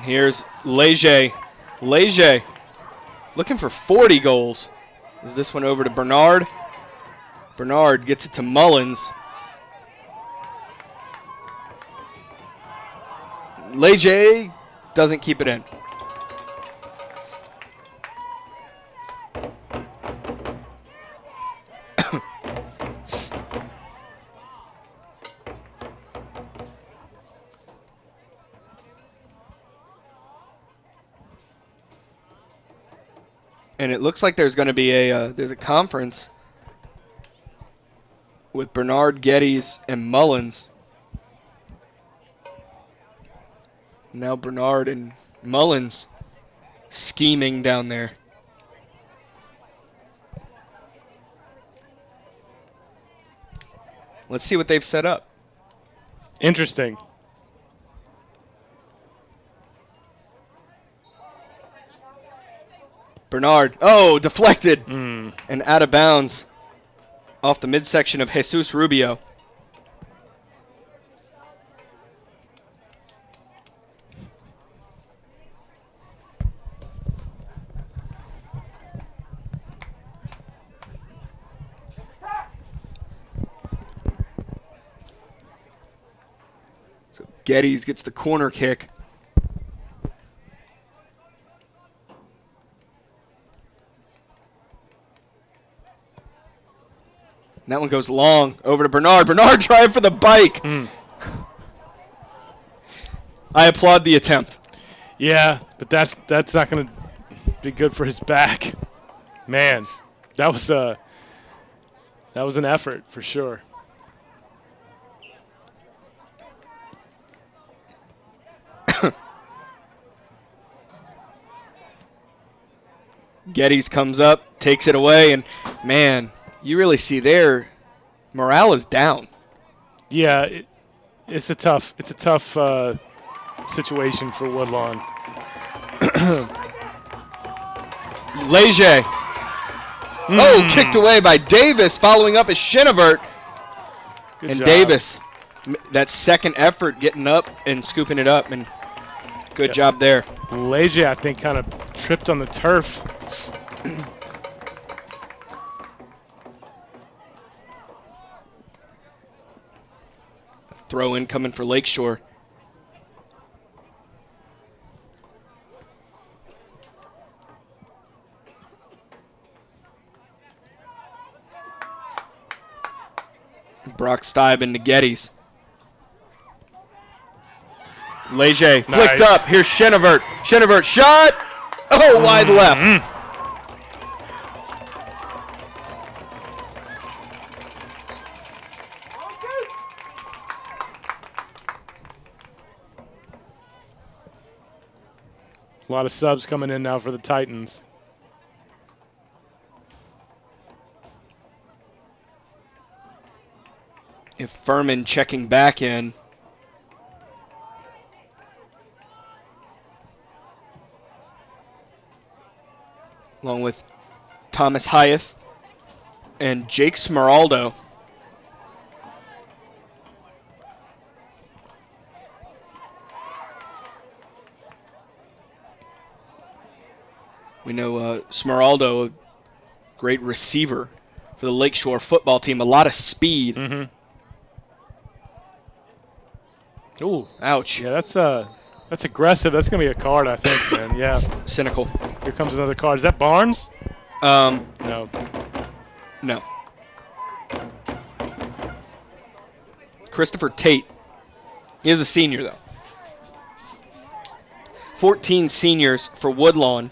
Here's Leger. Leger looking for 40 goals. Is this one over to Bernard? Bernard gets it to Mullins. Leger doesn't keep it in. And it looks like there's going to be there's a conference with Bernard, Geddes, and Mullins. Now Bernard and Mullins scheming down there. Let's see what they've set up. Interesting. Bernard, deflected and out of bounds off the midsection of Jesus Rubio. So Geddes gets the corner kick. And that one goes long over to Bernard. Bernard trying for the bike. I applaud the attempt. Yeah, but that's not going to be good for his back. Man, that was an effort for sure. Geddes comes up, takes it away, and man, you really see there, morale is down. Yeah, it's a tough situation for Woodlawn. Leger. Kicked away by Davis, following up is Shinevert. Good and job. Davis, that second effort getting up and scooping it up, and good job there. Leger, I think, kind of tripped on the turf. Throw in coming for Lakeshore. Brock Steiben to Geddes. Leger flicked up. Here's Shinevert. Shinevert shot. Wide left. A lot of subs coming in now for the Titans. If Furman checking back in. Along with Thomas Hyeth and Jake Smeraldo. We know Smeraldo, a great receiver for the Lakeshore football team. A lot of speed. Ooh, Ouch. yeah, that's That's aggressive. That's going to be a card, I think, man. Yeah. Cynical. Here comes another card. Is that Barnes? No. No. Christopher Tate. He is a senior, though. 14 seniors for Woodlawn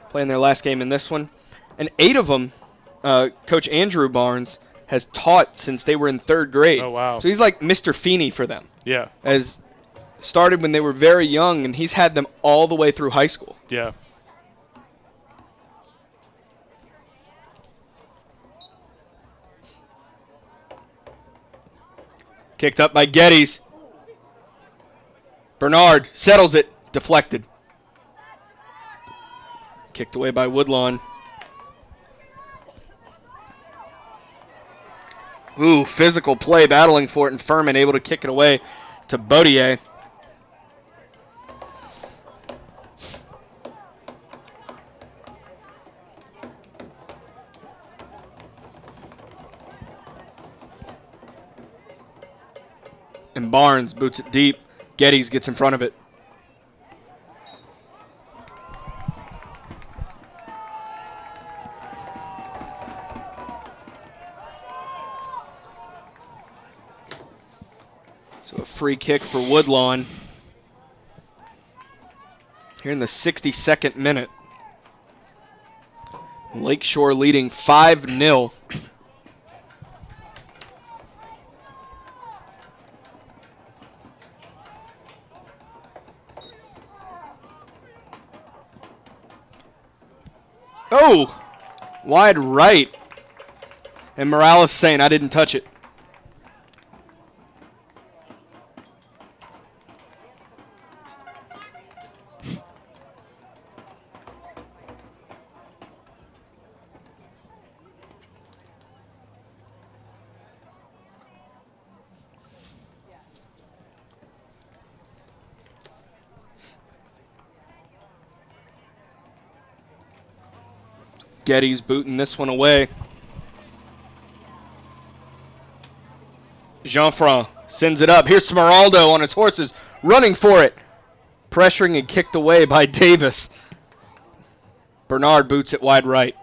playing their last game in this one. And 8 of them, Coach Andrew Barnes has taught since they were in 3rd grade. Oh, wow. So he's like Mr. Feeney for them. Yeah. As started when they were very young, and he's had them all the way through high school. Yeah. Kicked up by Geddes. Bernard settles it. Deflected. Kicked away by Woodlawn. Ooh, physical play, battling for it, and Furman able to kick it away to Baudier. And Barnes boots it deep. Geddes gets in front of it. So a free kick for Woodlawn here in the 62nd minute. Lakeshore leading 5-0. Oh, wide right. And Morales saying, I didn't touch it. Geddes booting this one away. Jean-Franc sends it up. Here's Smeraldo on his horses, running for it. Pressuring and kicked away by Davis. Bernard boots it wide right.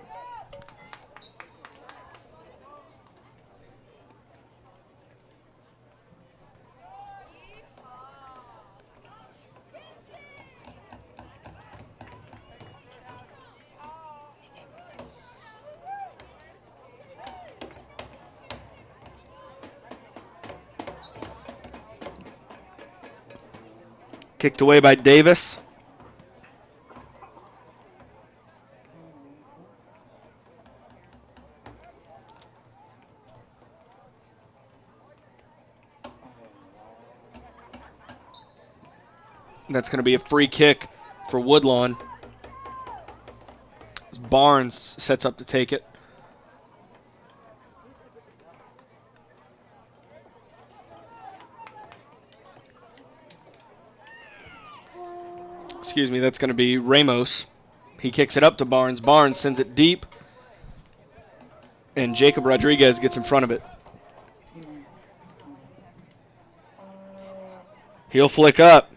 Kicked away by Davis. That's going to be a free kick for Woodlawn. As Barnes sets up to take it. Excuse me, that's going to be Ramos. He kicks it up to Barnes. Barnes sends it deep. And Jacob Rodriguez gets in front of it. He'll flick up.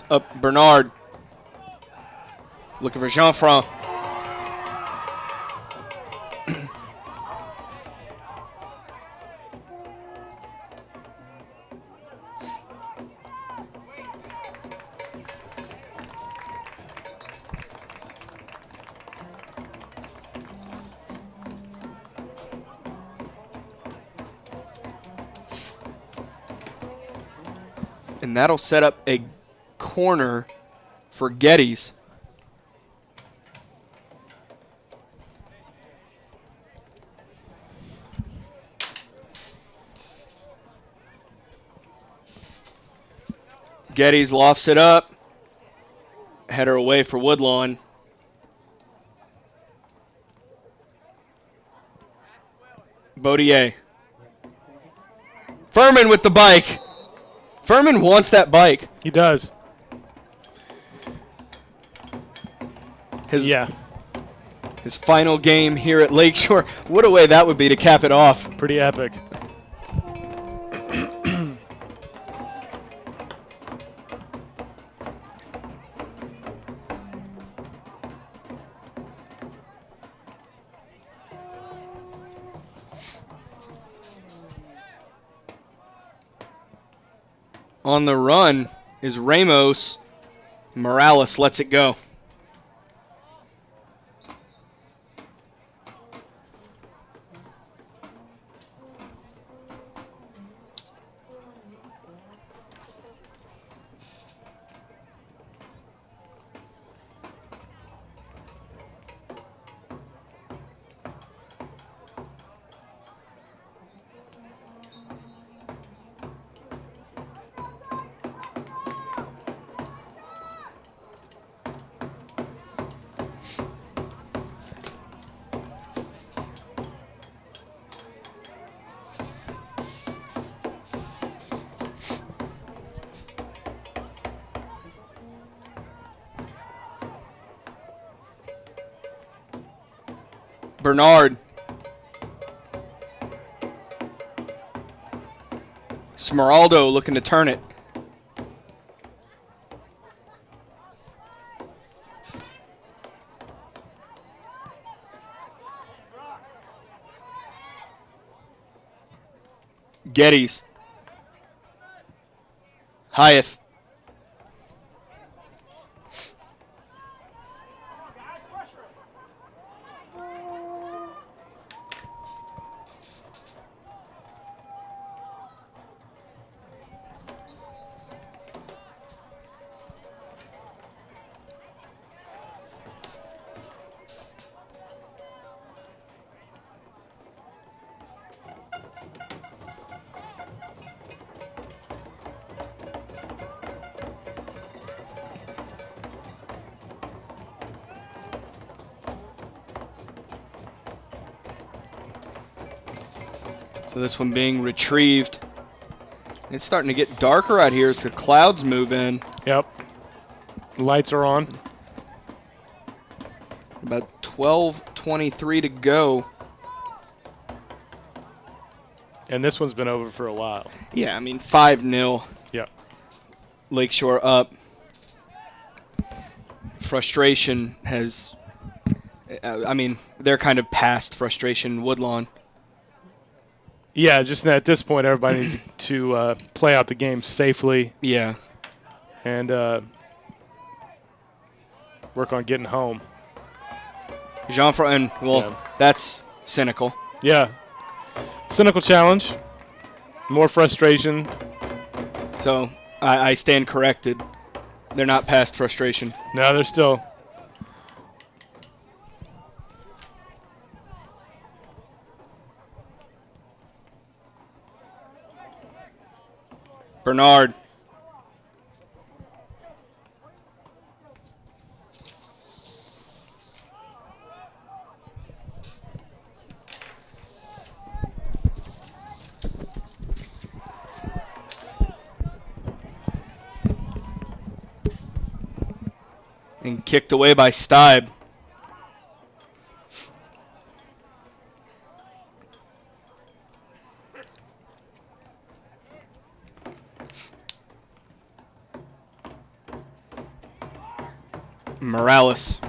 Up Bernard. Looking for Jean-Franc. And that'll set up a corner for Geddes. Geddes lofts it up. Header away for Woodlawn. Baudier. Furman with the bike. Furman wants that bike. He does. Yeah. His final game here at Lakeshore. What a way that would be to cap it off. Pretty epic. On the run is Ramos. Morales lets it go. Bernard. Smeraldo looking to turn it. Geddes. Hyatt. So this one being retrieved. It's starting to get darker out here as the clouds move in. Yep. Lights are on. About 12:23 to go. And this one's been over for a while. Yeah, I mean 5-0. Yep. Lakeshore up. Frustration has, I mean, they're kind of past frustration. Woodlawn. Yeah, just at this point, everybody needs to play out the game safely. Yeah. And work on getting home. And well, that's cynical. Yeah. Cynical challenge. More frustration. So I stand corrected. They're not past frustration. No, they're still. Bernard. And kicked away by Stibe. Morales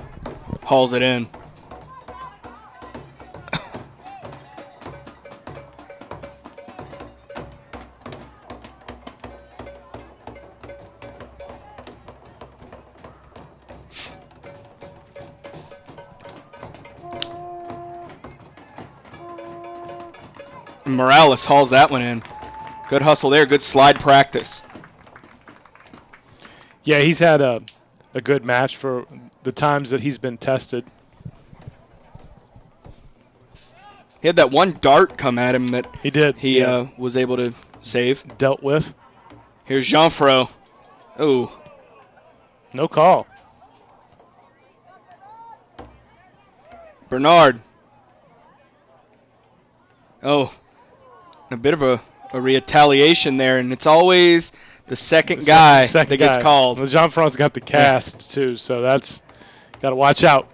hauls it in. Morales hauls that one in. Good hustle there. Good slide practice. Yeah, he's had a good match for the times that he's been tested. He had that one dart come at him that he did. He was able to save. Dealt with. Here's Jeanfro. Ooh. No call. Bernard. Oh. A bit of a retaliation there, and it's always the second guy that gets called. Well, Jean-Fran's got the cast, too, so that's got to watch out.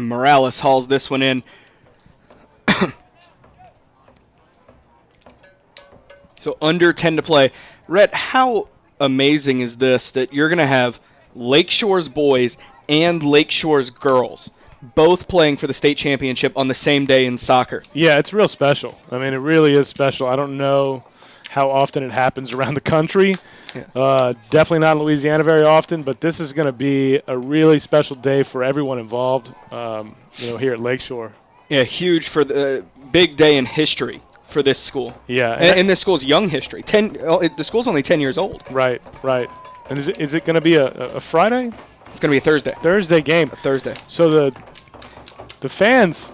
And Morales hauls this one in. So under 10 to play. Rhett, how amazing is this that you're going to have Lakeshore's boys and Lakeshore's girls both playing for the state championship on the same day in soccer? Yeah, it's real special. I mean, it really is special. I don't know how often it happens around the country. Yeah. Definitely not in Louisiana very often, but this is going to be a really special day for everyone involved, here at Lakeshore. Yeah, huge for the big day in history for this school. Yeah. And this school's young history. The school's only 10 years old. Right. And is it going to be a Friday? It's going to be a Thursday. Thursday game. A Thursday. So the fans,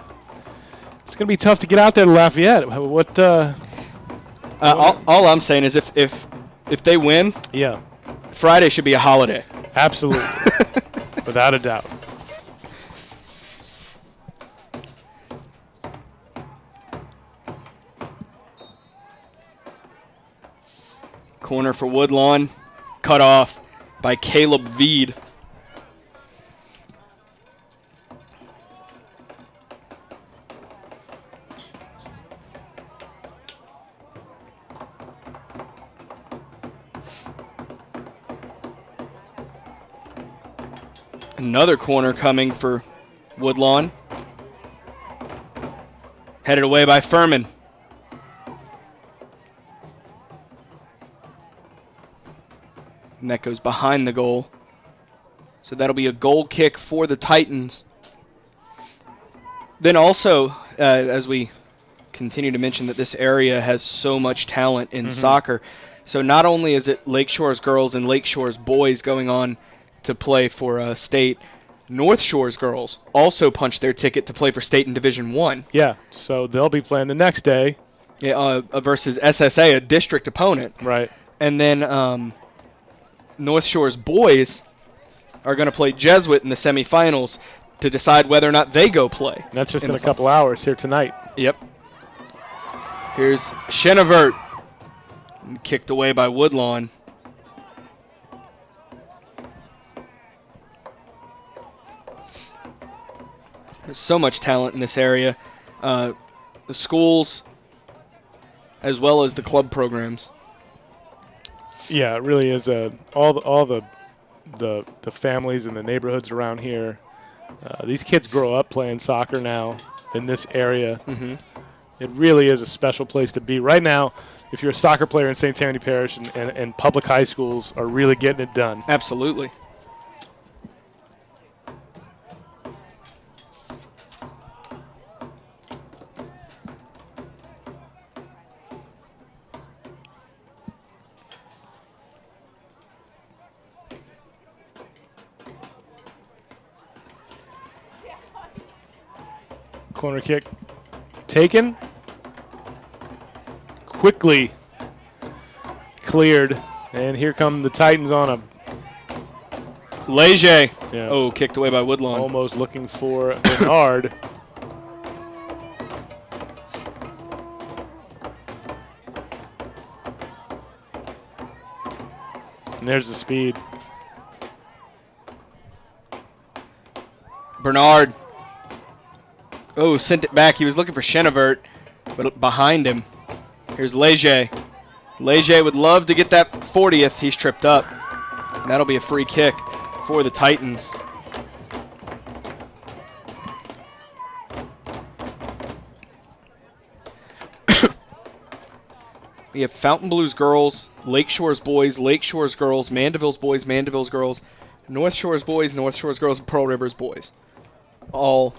it's going to be tough to get out there to Lafayette. What? All I'm saying is if they win, Yeah. Friday should be a holiday. Absolutely. Without a doubt. Corner for Woodlawn, cut off by Caleb Veed. Another corner coming for Woodlawn. Headed away by Furman. And that goes behind the goal. So that'll be a goal kick for the Titans. Then also, as we continue to mention that this area has so much talent in soccer, so not only is it Lakeshore's girls and Lakeshore's boys going on to play for state, North Shore's girls also punched their ticket to play for state in Division I. Yeah, so they'll be playing the next day. Yeah, versus SSA, a district opponent. Right. And then North Shore's boys are going to play Jesuit in the semifinals to decide whether or not they go play. That's just in a couple hours here tonight. Yep. Here's Chenevert. Kicked away by Woodlawn. There's so much talent in this area. The schools as well as the club programs. Yeah, it really is. All the families and the neighborhoods around here. These kids grow up playing soccer now in this area. Mm-hmm. It really is a special place to be. Right now, if you're a soccer player in St. Tammany Parish and public high schools are really getting it done. Absolutely. Corner kick taken. Quickly cleared. And here come the Titans on a Leger. Yeah. Oh, kicked away by Woodlawn. almost looking for Bernard. And there's the speed. Bernard. Oh, sent it back. He was looking for Chenevert, but behind him. Here's Leger. Leger would love to get that 40th. He's tripped up. And that'll be a free kick for the Titans. We have Fontainebleau's girls, Lakeshore's boys, Lakeshore's girls, Mandeville's boys, Mandeville's girls, North Shore's boys, North Shore's girls, and Pearl River's boys. All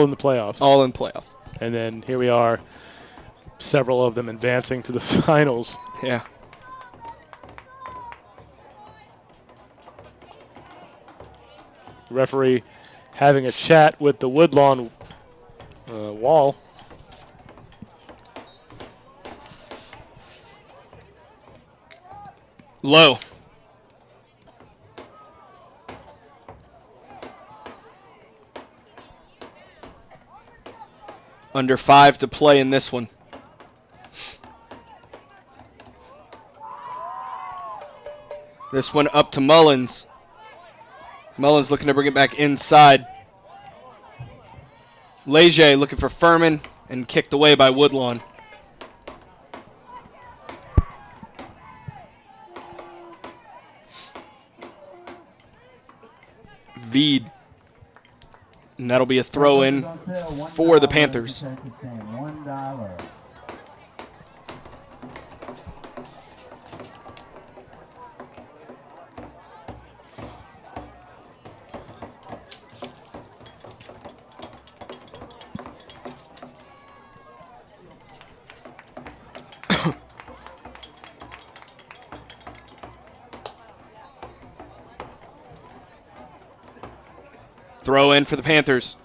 in the playoffs. All in playoffs. And then here we are, several of them advancing to the finals. Yeah. Referee having a chat with the Woodlawn wall. Low. Under 5 to play in this one. This one up to Mullins. Mullins looking to bring it back inside. Leger looking for Furman and kicked away by Woodlawn. Veed. And that'll be a throw in for the Panthers. $1. Throw in for the Panthers.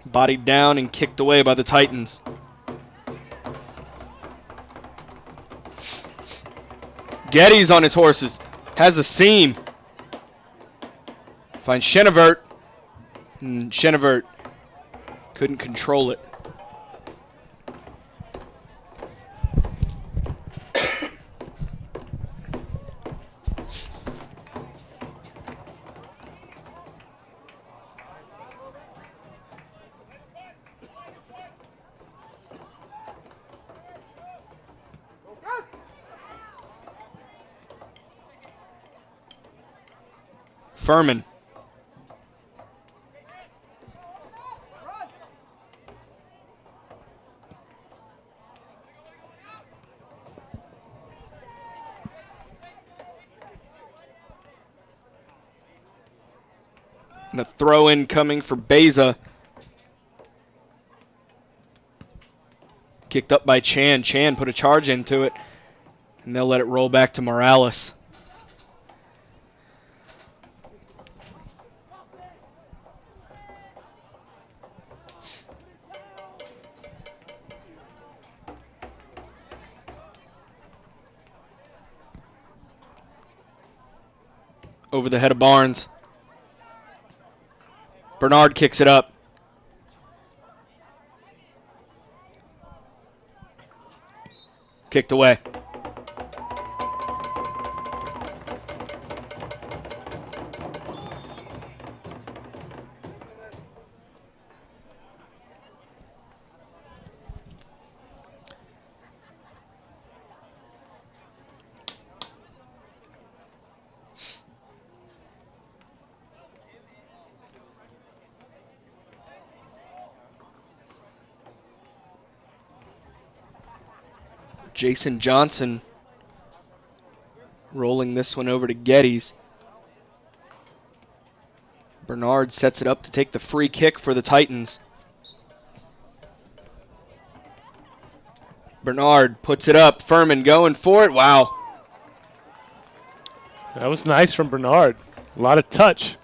Bodied down and kicked away by the Titans. Getty's on his horses. Has a seam. Finds Chenevert. And Chenevert couldn't control it. Furman. And a throw in coming for Beza. Kicked up by Chan. Chan put a charge into it. And they'll let it roll back to Morales. Over the head of Barnes. Bernard kicks it up. Kicked away. Jason Johnson rolling this one over to Geddes. Bernard sets it up to take the free kick for the Titans. Bernard puts it up. Furman going for it. Wow. That was nice from Bernard. A lot of touch.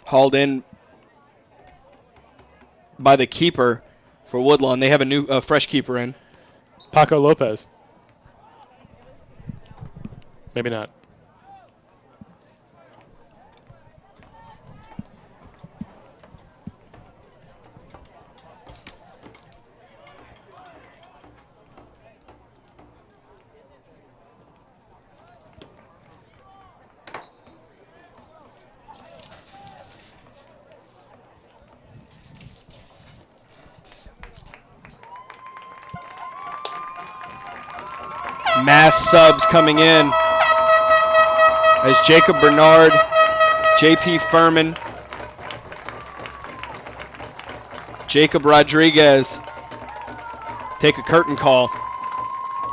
Hauled in by the keeper for Woodlawn. They have a new fresh keeper in. Paco Lopez. Maybe not. Mass subs coming in as Jacob Bernard, JP Furman, Jacob Rodriguez take a curtain call,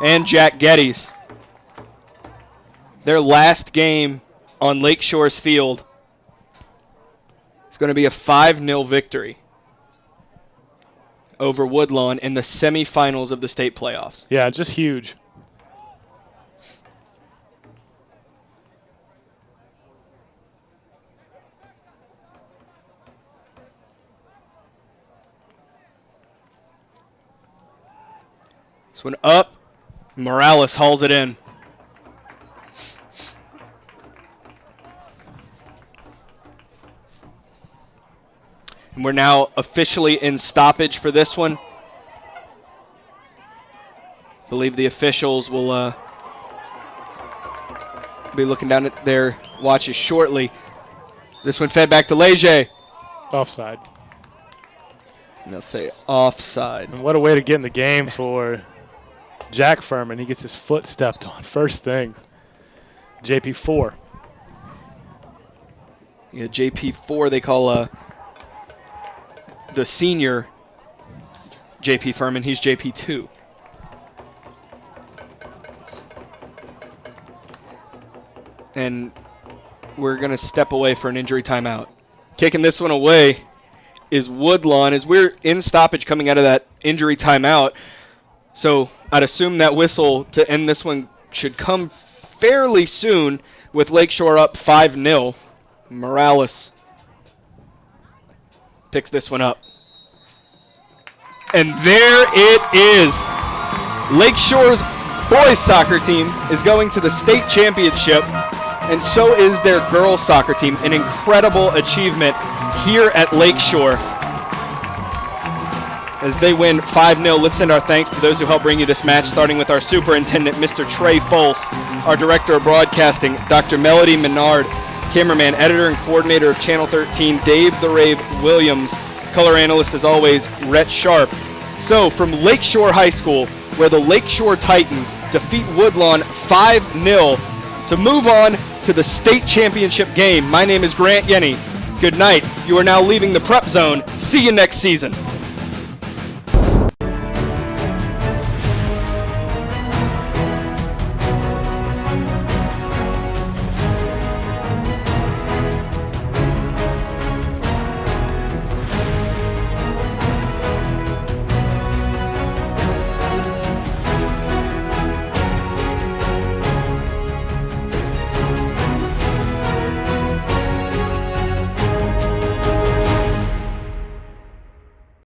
and Jack Geddes. Their last game on Lakeshore's field is going to be a 5-0 victory over Woodlawn in the semifinals of the state playoffs. Yeah, just huge. This one up. Morales hauls it in. And we're now officially in stoppage for this one. I believe the officials will be looking down at their watches shortly. This one fed back to Leger. Offside. And they'll say offside. And what a way to get in the game for Jack Furman. He gets his foot stepped on first thing. JP4. Yeah, JP4 they call the senior JP Furman. He's JP2. And we're going to step away for an injury timeout. Kicking this one away is Woodlawn as we're in stoppage coming out of that injury timeout. So I'd assume that whistle to end this one should come fairly soon with Lakeshore up 5-0. Morales picks this one up. And there it is. Lakeshore's boys soccer team is going to the state championship, and so is their girls soccer team. An incredible achievement here at Lakeshore as they win 5-0. Let's send our thanks to those who helped bring you this match, starting with our superintendent, Mr. Trey Folse, our director of broadcasting, Dr. Melody Menard, cameraman, editor, and coordinator of Channel 13, Dave the Rave Williams, color analyst, as always, Rhett Sharp. So, from Lakeshore High School, where the Lakeshore Titans defeat Woodlawn 5-0 to move on to the state championship game, my name is Grant Yenny. Good night. You are now leaving the Prep Zone. See you next season.